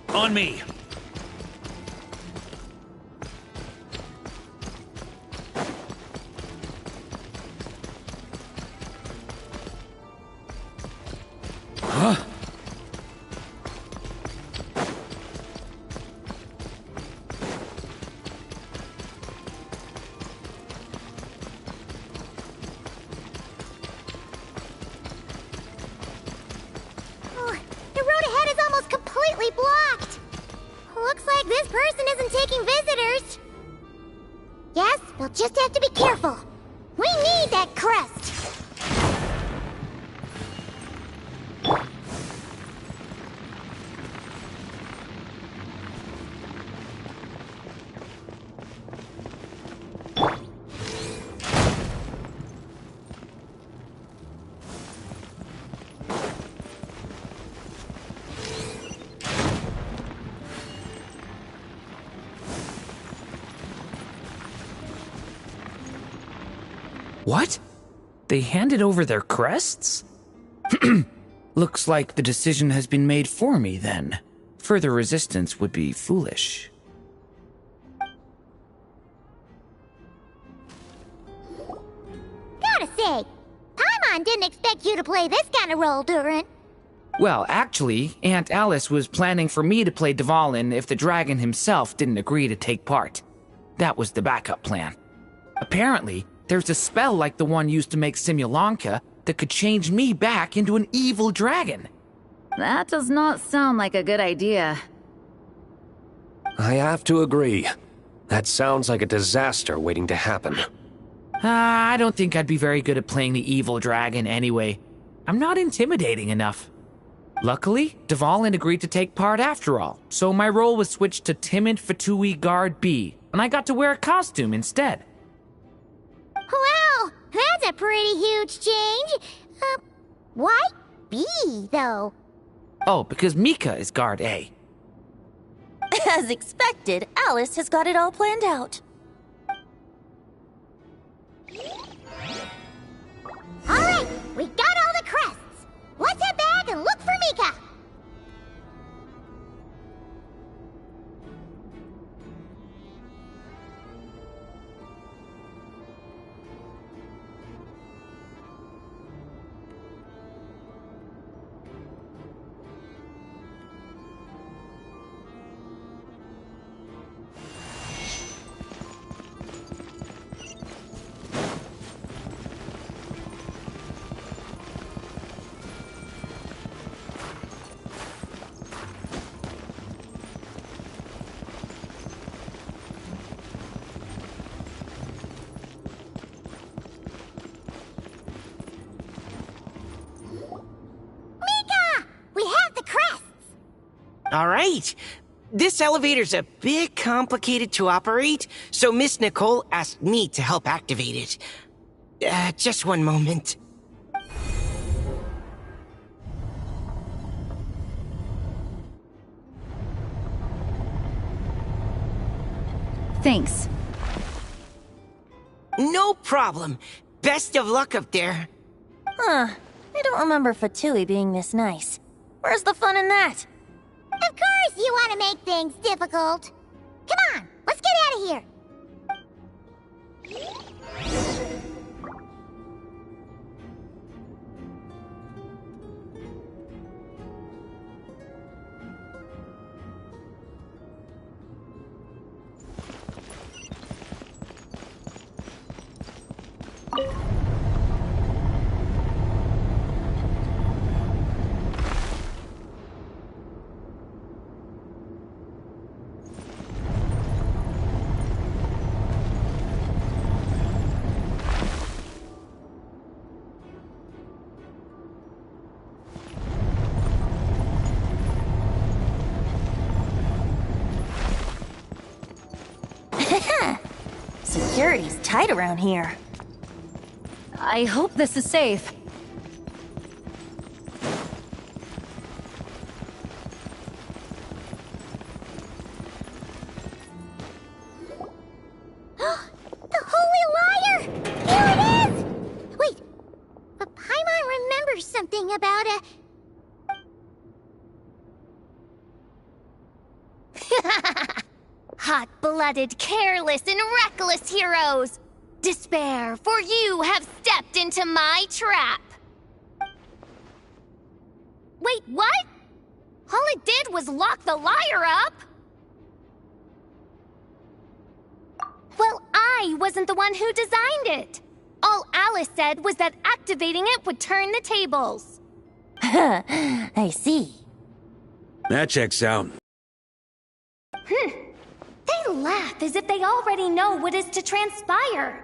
On me! Huh? Oh, the road ahead is almost completely blocked. Looks like this person isn't taking visitors. Yes, we'll just have to be careful. We need that crest. What? They handed over their crests? Looks like the decision has been made for me, then. Further resistance would be foolish. Gotta say, Paimon didn't expect you to play this kind of role, Durin. Well, actually, Aunt Alice was planning for me to play Dvalin if the dragon himself didn't agree to take part. That was the backup plan. Apparently, there's a spell like the one used to make Simulanka that could change me back into an evil dragon. That does not sound like a good idea. I have to agree. That sounds like a disaster waiting to happen. I don't think I'd be very good at playing the evil dragon anyway. I'm not intimidating enough. Luckily, Dvalin agreed to take part after all, so my role was switched to Timid Fatui Guard B, and I got to wear a costume instead. Wow, that's a pretty huge change. Why B, though? Oh, because Mika is Guard A. As expected, Alice has got it all planned out. All right, we got all the crests. Let's head back and look for Mika. All right. This elevator's a bit complicated to operate, so Miss Nicole asked me to help activate it. Just one moment. Thanks. No problem. Best of luck up there. Huh. I don't remember Fatui being this nice. Where's the fun in that? Of course you want to make things difficult. Come on, let's get out of here. Security's tight around here. I hope this is safe. The Holy Liar! Here it is! Wait, but Paimon remembers something about a... Hot-blooded, careless, and reckless heroes! Despair, for you have stepped into my trap! Wait, what? All it did was lock the liar up! Well, I wasn't the one who designed it! All Alice said was that activating it would turn the tables. I see. That checks out. They laugh as if they already know what is to transpire.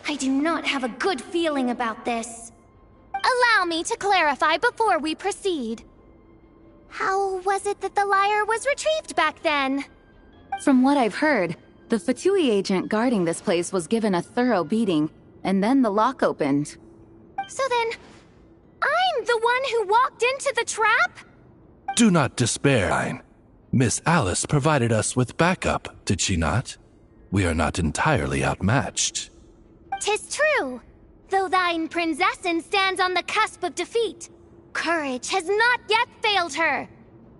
I do not have a good feeling about this. Allow me to clarify before we proceed. How was it that the liar was retrieved back then? From what I've heard, the Fatui agent guarding this place was given a thorough beating, and then the lock opened. So then, I'm the one who walked into the trap? Do not despair, Hein. Miss Alice provided us with backup, did she not? We are not entirely outmatched. 'Tis true. Though thine Prinzessin stands on the cusp of defeat, courage has not yet failed her.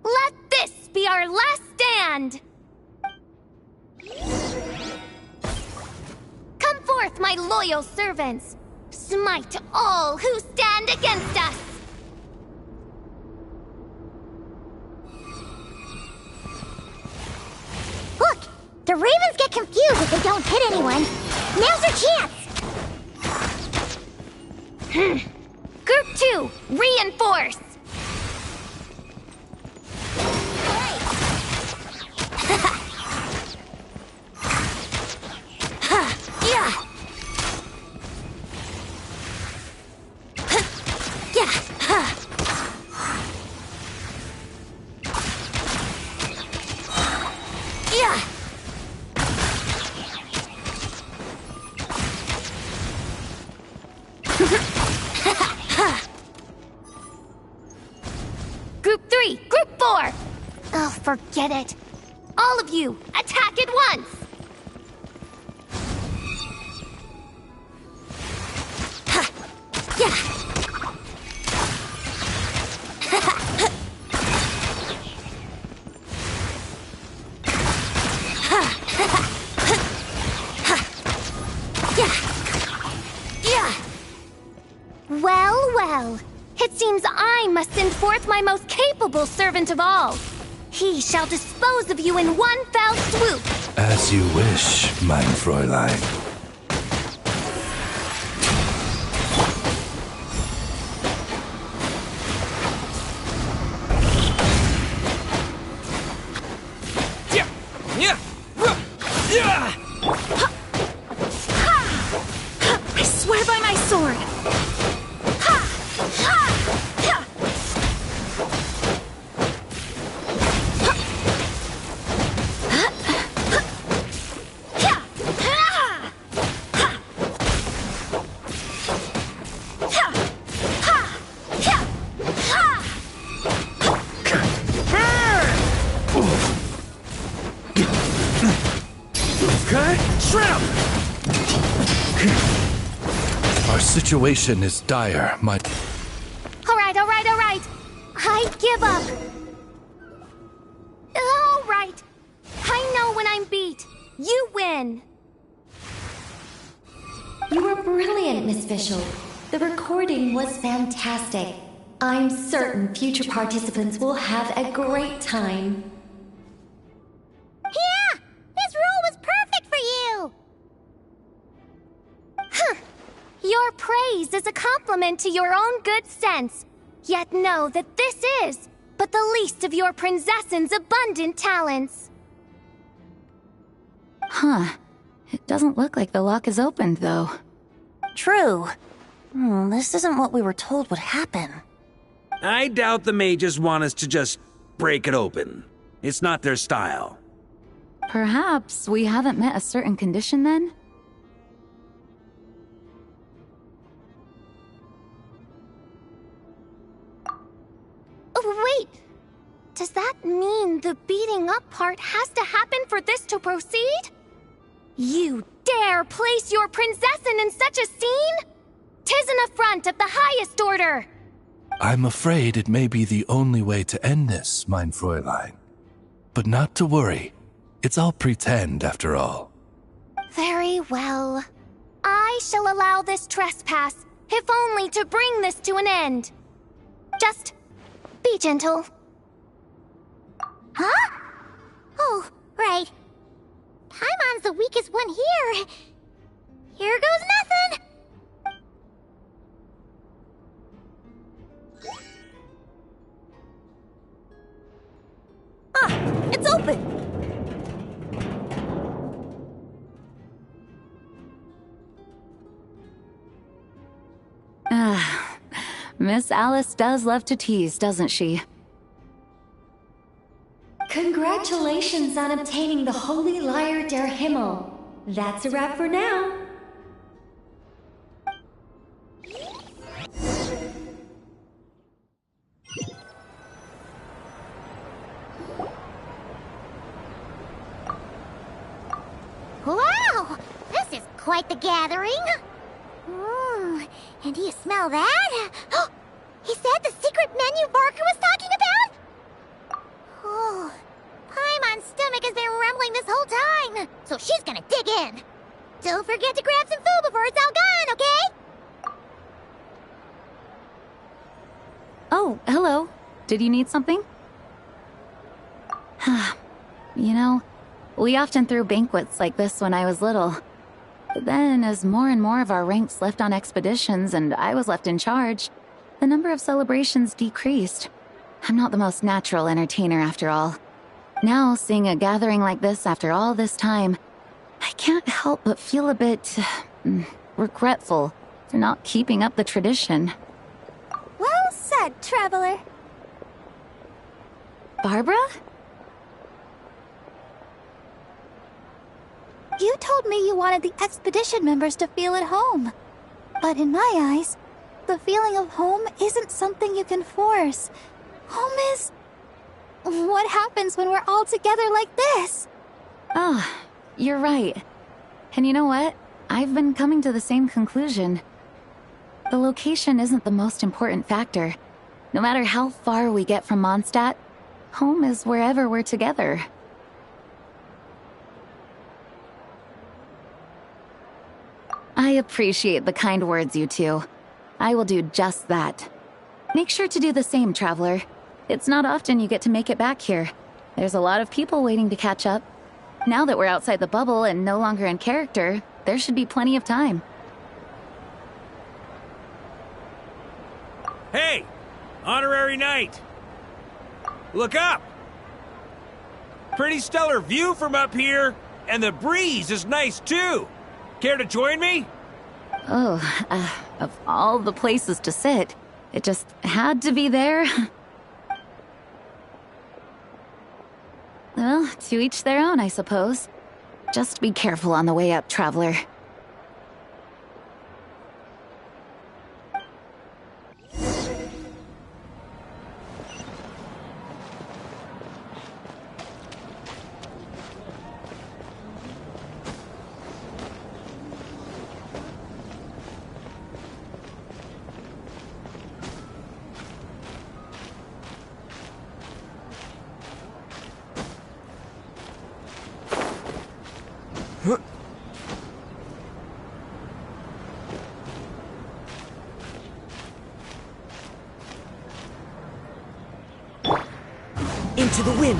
Let this be our last stand! Come forth, my loyal servants! Smite all who stand against us! Look! The Ravens get confused if they don't hit anyone. Now's their chance! Group 2, reinforce! Group 3, Group 4! Oh, forget it. All of you, attack at once! Well, well. It seems I must send forth my most capable servant of all. He shall dispose of you in one fell swoop. As you wish, mein Fräulein. I swear by my sword. Shrimp! Our situation is dire, my... All right. I give up. All right. I know when I'm beat. You win. You were brilliant, Miss Fischl. The recording was fantastic. I'm certain future participants will have a great time. Yeah! This role was perfect for you! Huh. Your praise is a compliment to your own good sense. Yet know that this is but the least of your princess's abundant talents. Huh. It doesn't look like the lock is opened, though. True. This isn't what we were told would happen. I doubt the mages want us to just break it open. It's not their style. Perhaps we haven't met a certain condition then? Oh, wait! Does that mean the beating up part has to happen for this to proceed? You dare place your princessin in such a scene? 'Tis an affront of the highest order! I'm afraid it may be the only way to end this, mein Fräulein. But not to worry. It's all pretend, after all. Very well. I shall allow this trespass, if only to bring this to an end. Just be gentle. Huh? Oh, right. Paimon's the weakest one here. Here goes nothing. It's open! Miss Alice does love to tease, doesn't she? Congratulations on obtaining the Holy Lyre der Himmel. That's a wrap for now. Wow! This is quite the gathering. And do you smell that? Oh, is that the secret menu Barker was talking about? Oh, Paimon's stomach has been rumbling this whole time, so she's gonna dig in. Don't forget to grab some food before it's all gone, okay? Oh, hello. Did you need something? You know, we often threw banquets like this when I was little. But then, as more and more of our ranks left on expeditions and I was left in charge, the number of celebrations decreased. I'm not the most natural entertainer after all. Now, seeing a gathering like this after all this time, I can't help but feel a bit regretful for not keeping up the tradition. Well said, traveler. Barbara? You told me you wanted the expedition members to feel at home. But in my eyes, the feeling of home isn't something you can force. Home is... what happens when we're all together like this? Oh, you're right. And you know what? I've been coming to the same conclusion. The location isn't the most important factor. No matter how far we get from Mondstadt, home is wherever we're together. I appreciate the kind words, you two. I will do just that. Make sure to do the same, traveler. It's not often you get to make it back here. There's a lot of people waiting to catch up. Now that we're outside the bubble and no longer in character, there should be plenty of time. Hey! Honorary knight! Look up! Pretty stellar view from up here, and the breeze is nice too! Care to join me? Oh, of all the places to sit, it just had to be there. Well, to each their own, I suppose. Just be careful on the way up, traveler. into the wind.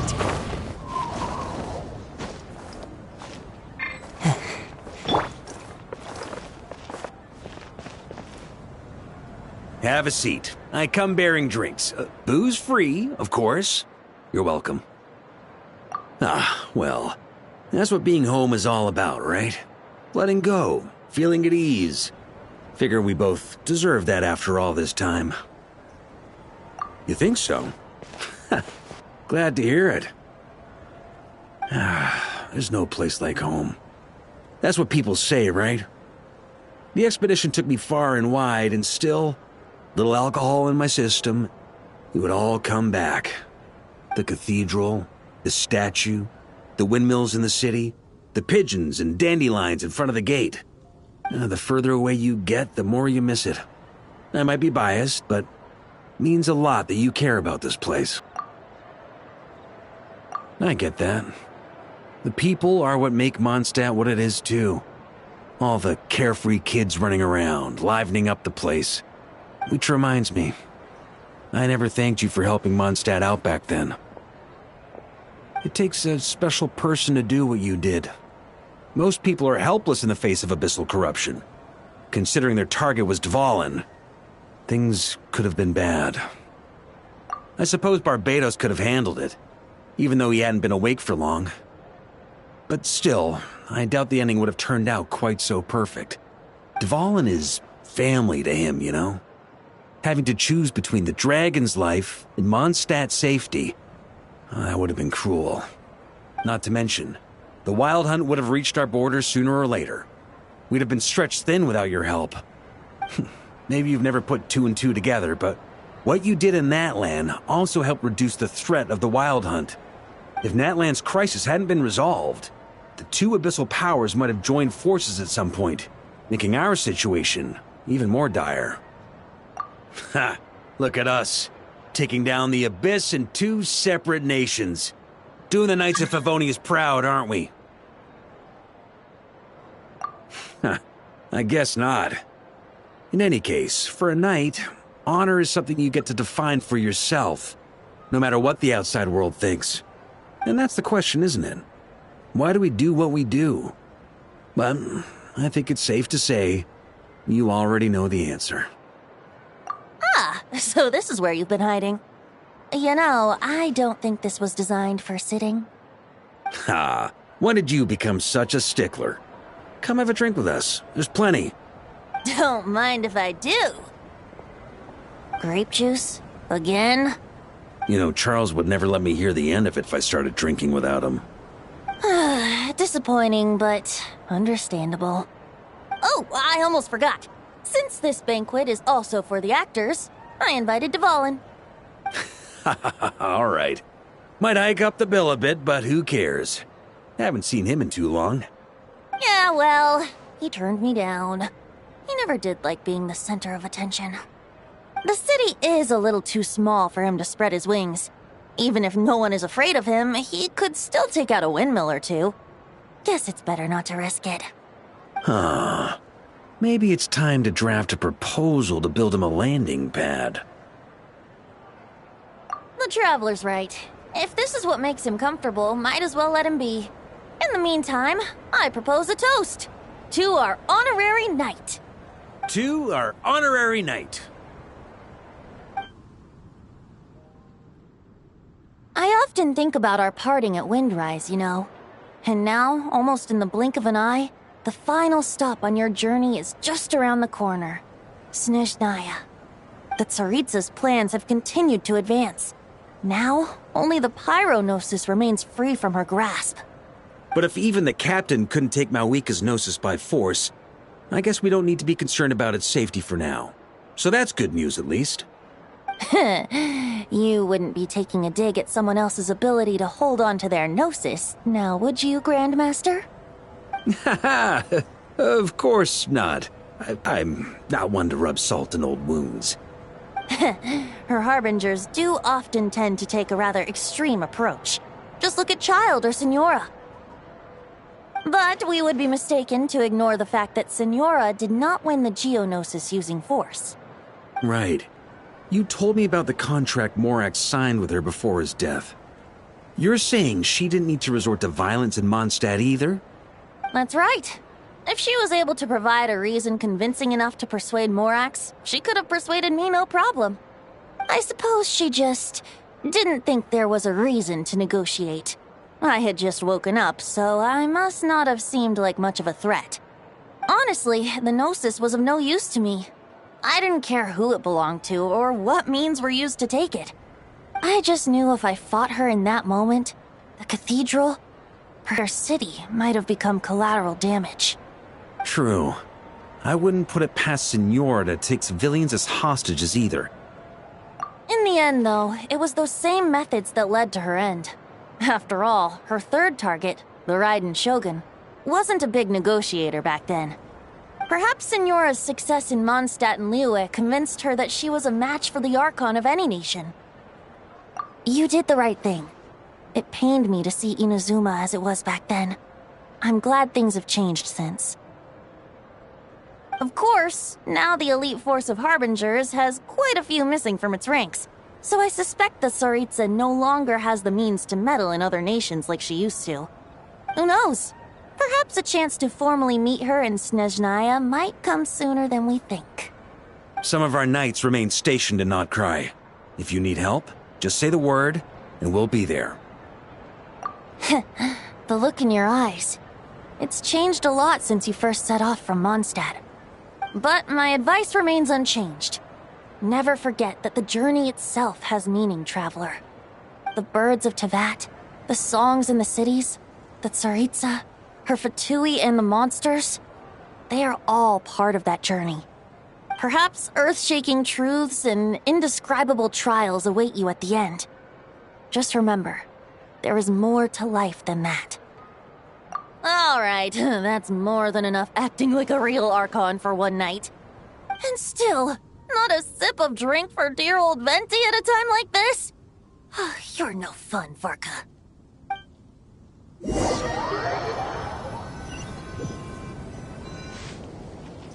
Have a seat. I come bearing drinks. Booze free, of course. You're welcome. Ah, well, that's what being home is all about, right? Letting go, feeling at ease. Figure we both deserve that after all this time. You think so? Glad to hear it. There's no place like home. That's what people say, right? The expedition took me far and wide, and still, little alcohol in my system, it would all come back. The cathedral, the statue, the windmills in the city, the pigeons and dandelions in front of the gate. The further away you get, the more you miss it. I might be biased, but it means a lot that you care about this place. I get that. The people are what make Mondstadt what it is, too. All the carefree kids running around, livening up the place. Which reminds me, I never thanked you for helping Mondstadt out back then. It takes a special person to do what you did. Most people are helpless in the face of abyssal corruption. Considering their target was Dvalin, things could have been bad. I suppose Barbados could have handled it, even though he hadn't been awake for long. But still, I doubt the ending would have turned out quite so perfect. Dvalin is family to him, you know? Having to choose between the dragon's life and Mondstadt's safety, that would have been cruel. Not to mention, the Wild Hunt would have reached our borders sooner or later. We'd have been stretched thin without your help. Maybe you've never put two and two together, but what you did in Natlan also helped reduce the threat of the Wild Hunt. If Natlan's crisis hadn't been resolved, the two abyssal powers might have joined forces at some point, making our situation even more dire. Ha! Look at us, taking down the Abyss in two separate nations. Doing the Knights of Favonius proud, aren't we? I guess not. In any case, for a knight, honor is something you get to define for yourself, no matter what the outside world thinks. And that's the question, isn't it? Why do we do what we do? But I think it's safe to say you already know the answer. Ah, so this is where you've been hiding. You know, I don't think this was designed for sitting. Ha! When did you become such a stickler? Come have a drink with us. There's plenty. Don't mind if I do. Grape juice? Again? You know, Charles would never let me hear the end of it if I started drinking without him. Disappointing, but understandable. Oh, I almost forgot. Since this banquet is also for the actors, I invited Dvalin. All right. Might hike up the bill a bit, but who cares? Haven't seen him in too long. Yeah, well, he turned me down. He never did like being the center of attention. The city is a little too small for him to spread his wings. Even if no one is afraid of him, he could still take out a windmill or two. Guess it's better not to risk it. Huh. Maybe it's time to draft a proposal to build him a landing pad. The Traveler's right. If this is what makes him comfortable, might as well let him be. In the meantime, I propose a toast to our honorary knight. To our honorary knight. I often think about our parting at Windrise, you know. And now, almost in the blink of an eye, the final stop on your journey is just around the corner. Snezhnaya. The Tsaritsa's plans have continued to advance. Now, only the Pyronosis remains free from her grasp. But if even the captain couldn't take Malwika's Gnosis by force, I guess we don't need to be concerned about its safety for now. So that's good news, at least. You wouldn't be taking a dig at someone else's ability to hold on to their Gnosis, now would you, Grandmaster? Haha, of course not. I'm not one to rub salt in old wounds. Her harbingers do often tend to take a rather extreme approach. Just look at Child or Senora. But we would be mistaken to ignore the fact that Senora did not win the Geonosis using force. Right. You told me about the contract Morak signed with her before his death. You're saying she didn't need to resort to violence in Mondstadt either? That's right. If she was able to provide a reason convincing enough to persuade Morax, she could have persuaded me no problem. I suppose she just didn't think there was a reason to negotiate. I had just woken up, so I must not have seemed like much of a threat. Honestly, the Gnosis was of no use to me. I didn't care who it belonged to or what means were used to take it. I just knew if I fought her in that moment, the cathedral, her city might have become collateral damage. True. I wouldn't put it past Senora to take civilians as hostages either. In the end, though, it was those same methods that led to her end. After all, her third target, the Raiden Shogun, wasn't a big negotiator back then. Perhaps Senora's success in Mondstadt and Liyue convinced her that she was a match for the Archon of any nation. You did the right thing. It pained me to see Inazuma as it was back then. I'm glad things have changed since. Of course, now the elite force of Harbingers has quite a few missing from its ranks, so I suspect the Tsaritsa no longer has the means to meddle in other nations like she used to. Who knows? Perhaps a chance to formally meet her in Snezhnaya might come sooner than we think. Some of our knights remain stationed in Notcry. If you need help, just say the word, and we'll be there. The look in your eyes. It's changed a lot since you first set off from Mondstadt. But my advice remains unchanged. Never forget that the journey itself has meaning, traveler. The birds of Tevat, the songs in the cities, the Tsaritsa, her Fatui and the monsters, they are all part of that journey. Perhaps earth-shaking truths and indescribable trials await you at the end. Just remember, there is more to life than that. All right, that's more than enough acting like a real Archon for one night. And still, not a sip of drink for dear old Venti at a time like this? You're no fun, Varka.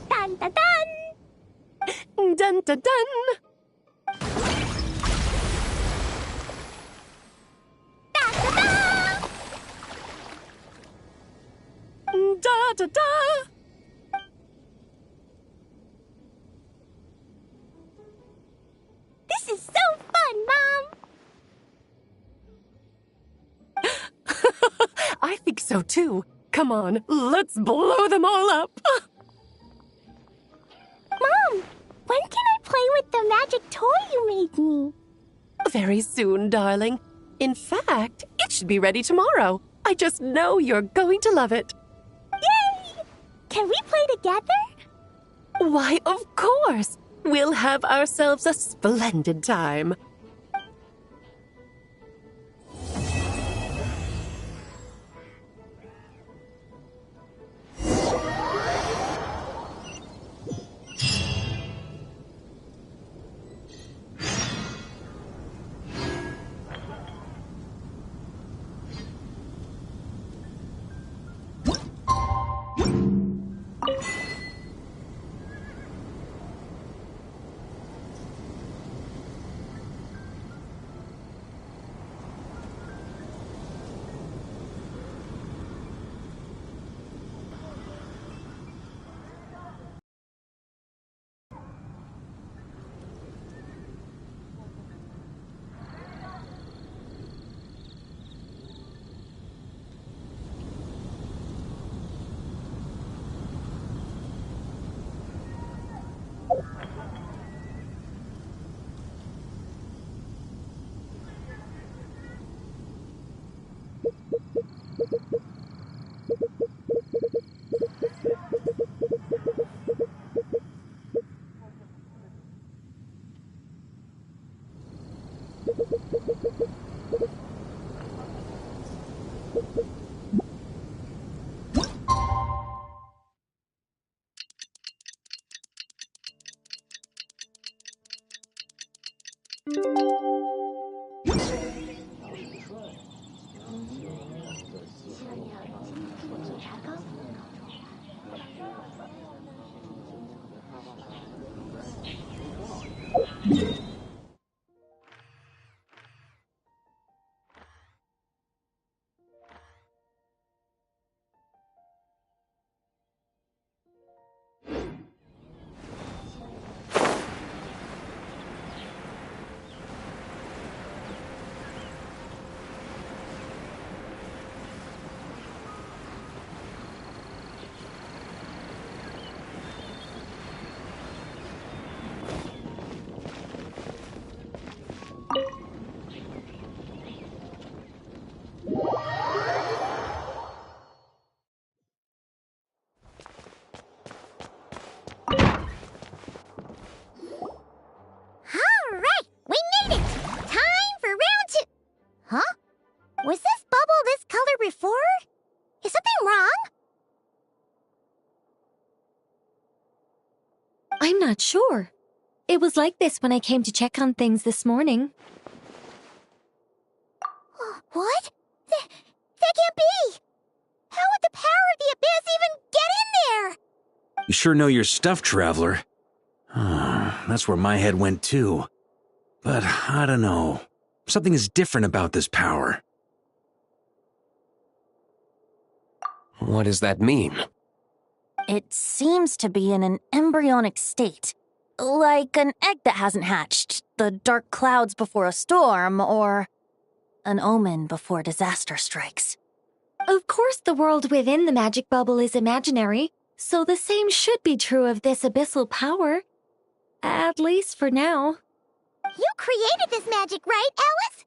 Dun dun dun! Dun dun dun! Da da da! This is so fun, Mom! I think so too. Come on, let's blow them all up. Mom, when can I play with the magic toy you made me? Very soon, darling. In fact, it should be ready tomorrow. I just know you're going to love it. Yay! Can we play together? Why, of course. We'll have ourselves a splendid time. I'm not sure. It was like this when I came to check on things this morning. What? That can't be! How would the power of the abyss even get in there? You sure know your stuff, Traveler. That's where my head went too. But I don't know. Something is different about this power. What does that mean? It seems to be in an embryonic state. Like an egg that hasn't hatched, the dark clouds before a storm, or an omen before disaster strikes. Of course, the world within the magic bubble is imaginary, so the same should be true of this abyssal power. At least for now. You created this magic, right, Alice?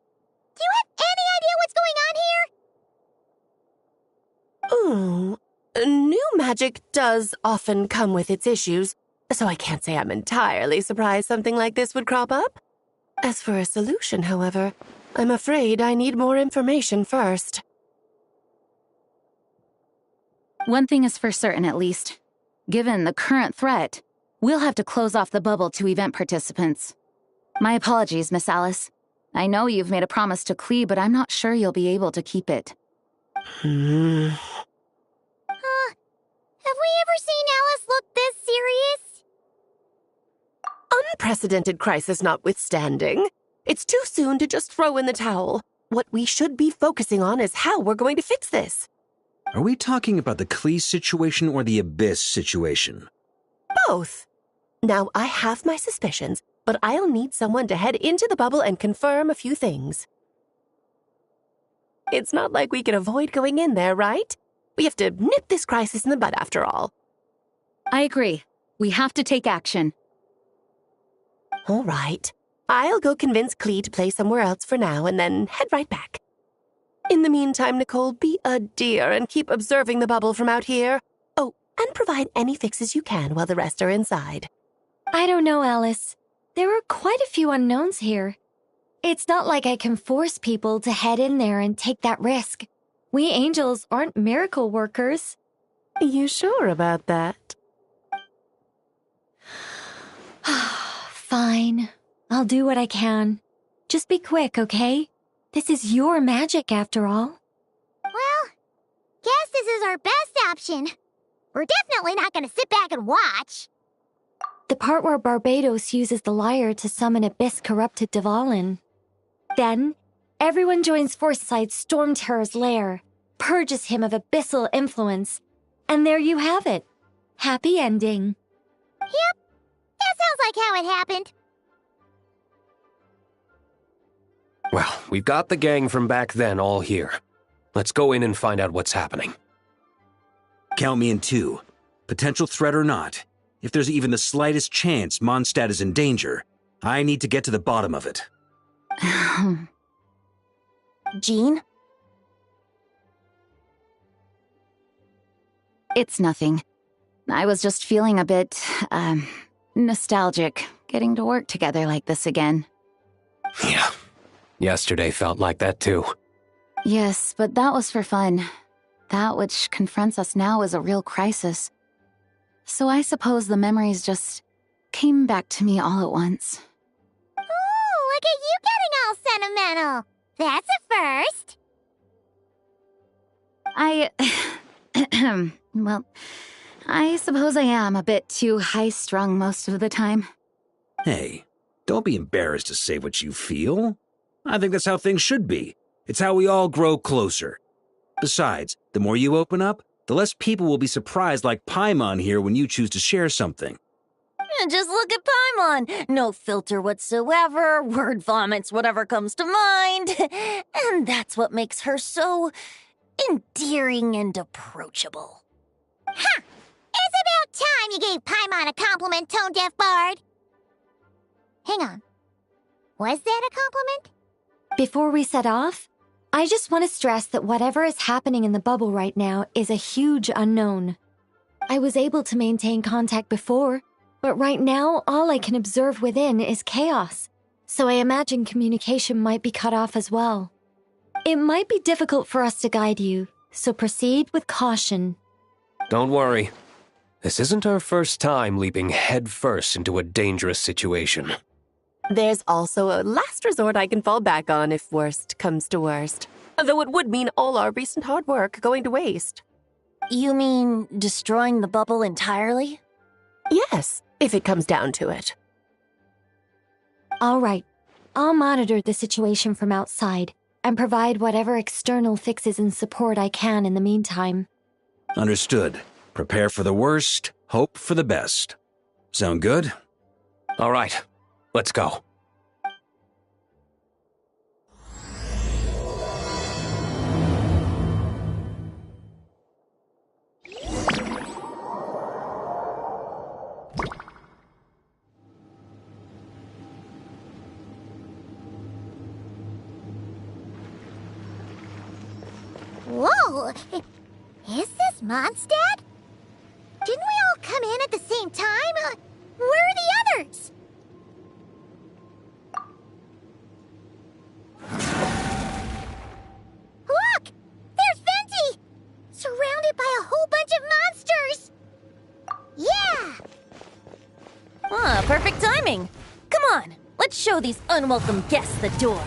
Do you have any idea what's going on here? Ooh, new magic does often come with its issues, so I can't say I'm entirely surprised something like this would crop up. As for a solution, however, I'm afraid I need more information first. One thing is for certain, at least. Given the current threat, we'll have to close off the bubble to event participants. My apologies, Miss Alice. I know you've made a promise to Klee, but I'm not sure you'll be able to keep it. Have we ever seen Alice look this serious? Unprecedented crisis notwithstanding, it's too soon to just throw in the towel. What we should be focusing on is how we're going to fix this. Are we talking about the Klee situation or the Abyss situation? Both. Now, I have my suspicions, but I'll need someone to head into the bubble and confirm a few things. It's not like we can avoid going in there, right? We have to nip this crisis in the bud after all. I agree. We have to take action. All right. I'll go convince Klee to play somewhere else for now and then head right back. In the meantime, Nicole, be a dear and keep observing the bubble from out here. Oh, and provide any fixes you can while the rest are inside. I don't know, Alice. There are quite a few unknowns here. It's not like I can force people to head in there and take that risk. We angels aren't miracle workers. You sure about that? Fine. I'll do what I can. Just be quick, okay? This is your magic, after all. Well, guess this is our best option. We're definitely not gonna sit back and watch. The part where Barbados uses the lyre to summon abyss-corrupted Dvalin. Then, everyone joins Forsyth's Storm Terror's lair, purges him of abyssal influence, and there you have it. Happy ending. Yep, that sounds like how it happened. Well, we've got the gang from back then all here. Let's go in and find out what's happening. Count me in two. Potential threat or not, if there's even the slightest chance Mondstadt is in danger, I need to get to the bottom of it. Jean? It's nothing. I was just feeling a bit, nostalgic, getting to work together like this again. Yeah. Yesterday felt like that too. Yes, but that was for fun. That which confronts us now is a real crisis. So I suppose the memories just came back to me all at once. Ooh, look at you getting all sentimental. That's a first. Well, I suppose I am a bit too high-strung most of the time. Hey, don't be embarrassed to say what you feel. I think that's how things should be. It's how we all grow closer. Besides, the more you open up, the less people will be surprised like Paimon here when you choose to share something. Just look at Paimon. No filter whatsoever, word vomits whatever comes to mind. And that's what makes her so endearing and approachable. Ha! It's about time you gave Paimon a compliment, tone-deaf bard. Hang on. Was that a compliment? Before we set off, I just want to stress that whatever is happening in the bubble right now is a huge unknown. I was able to maintain contact before, but right now all I can observe within is chaos, so I imagine communication might be cut off as well. It might be difficult for us to guide you, so proceed with caution. Don't worry. This isn't our first time leaping headfirst into a dangerous situation. There's also a last resort I can fall back on if worst comes to worst. Though it would mean all our recent hard work going to waste. You mean destroying the bubble entirely? Yes, if it comes down to it. All right. I'll monitor the situation from outside and provide whatever external fixes and support I can in the meantime. Understood. Prepare for the worst, hope for the best. Sound good? All right, let's go. Whoa! Is this Mondstadt? Didn't we all come in at the same time? Where are the others? Look! There's Venti! Surrounded by a whole bunch of monsters! Yeah! Ah, perfect timing. Come on, let's show these unwelcome guests the door.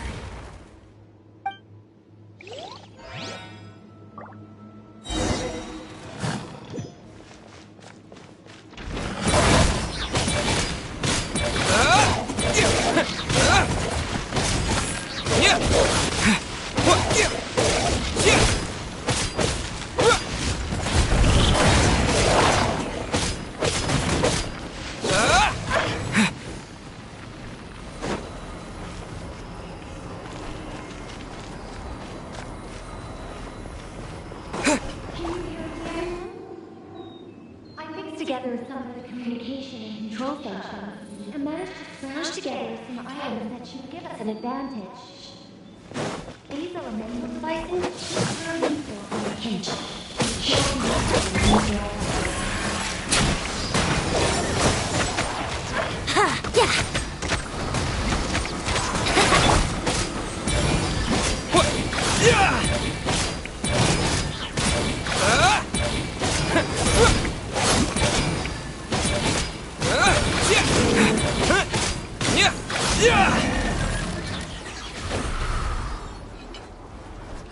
Together some of the communication and control functions, and managed to smash together some items that should give us an advantage. These elemental devices are useful for a pinch. Ha! Yeah!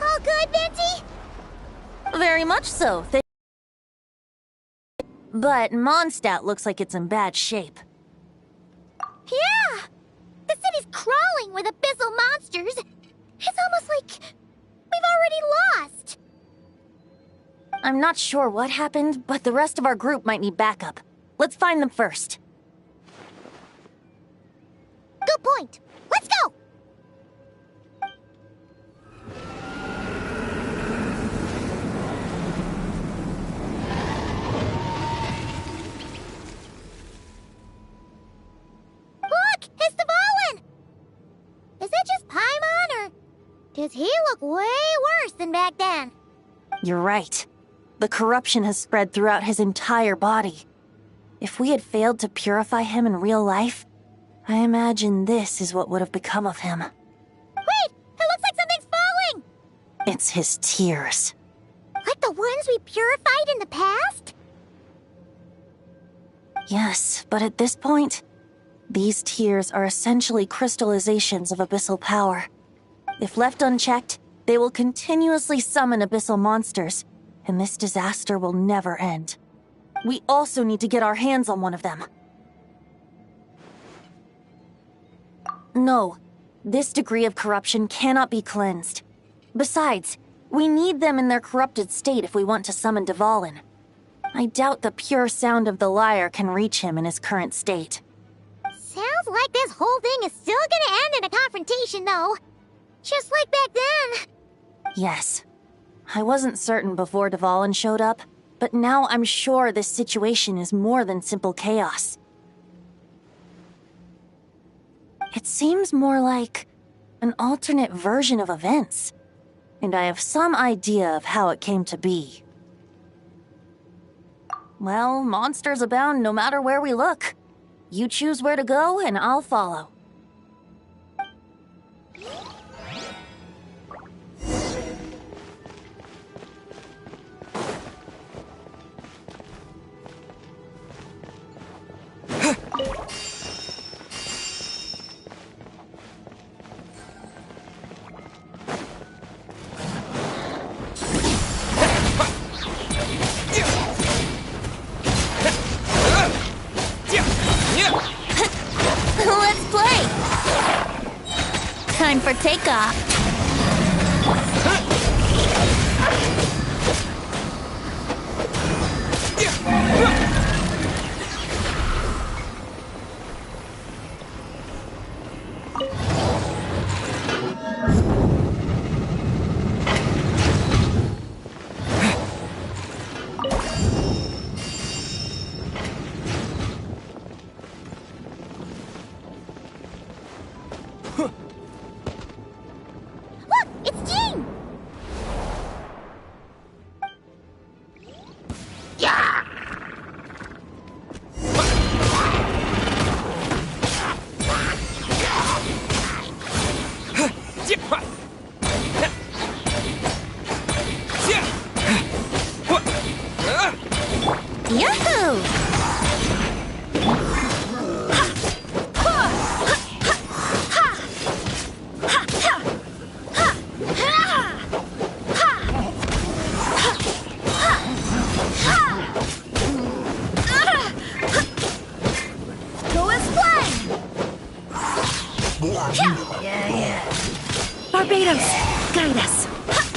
All good, Venti? Very much so. But Mondstadt looks like it's in bad shape. Yeah! The city's crawling with abyssal monsters. It's almost like we've already lost. I'm not sure what happened, but the rest of our group might need backup. Let's find them first. Good point. Let's go! Look! It's Dvalin! Is that just Paimon, or does he look way worse than back then? You're right. The corruption has spread throughout his entire body. If we had failed to purify him in real life, I imagine this is what would have become of him. Wait! It looks like something's falling! It's his tears. Like the ones we purified in the past? Yes, but at this point, these tears are essentially crystallizations of abyssal power. If left unchecked, they will continuously summon abyssal monsters, and this disaster will never end. We also need to get our hands on one of them. No, this degree of corruption cannot be cleansed. Besides, we need them in their corrupted state if we want to summon Dvalin. I doubt the pure sound of the lyre can reach him in his current state. Sounds like this whole thing is still gonna end in a confrontation, though. Just like back then. Yes. I wasn't certain before Dvalin showed up, but now I'm sure this situation is more than simple chaos. It seems more like an alternate version of events, and I have some idea of how it came to be. Well, monsters abound no matter where we look. You choose where to go, and I'll follow. time for takeoff. Look, it's Jean! Yeah! Yahoo! Go explain! Yeah. Barbados, guide us.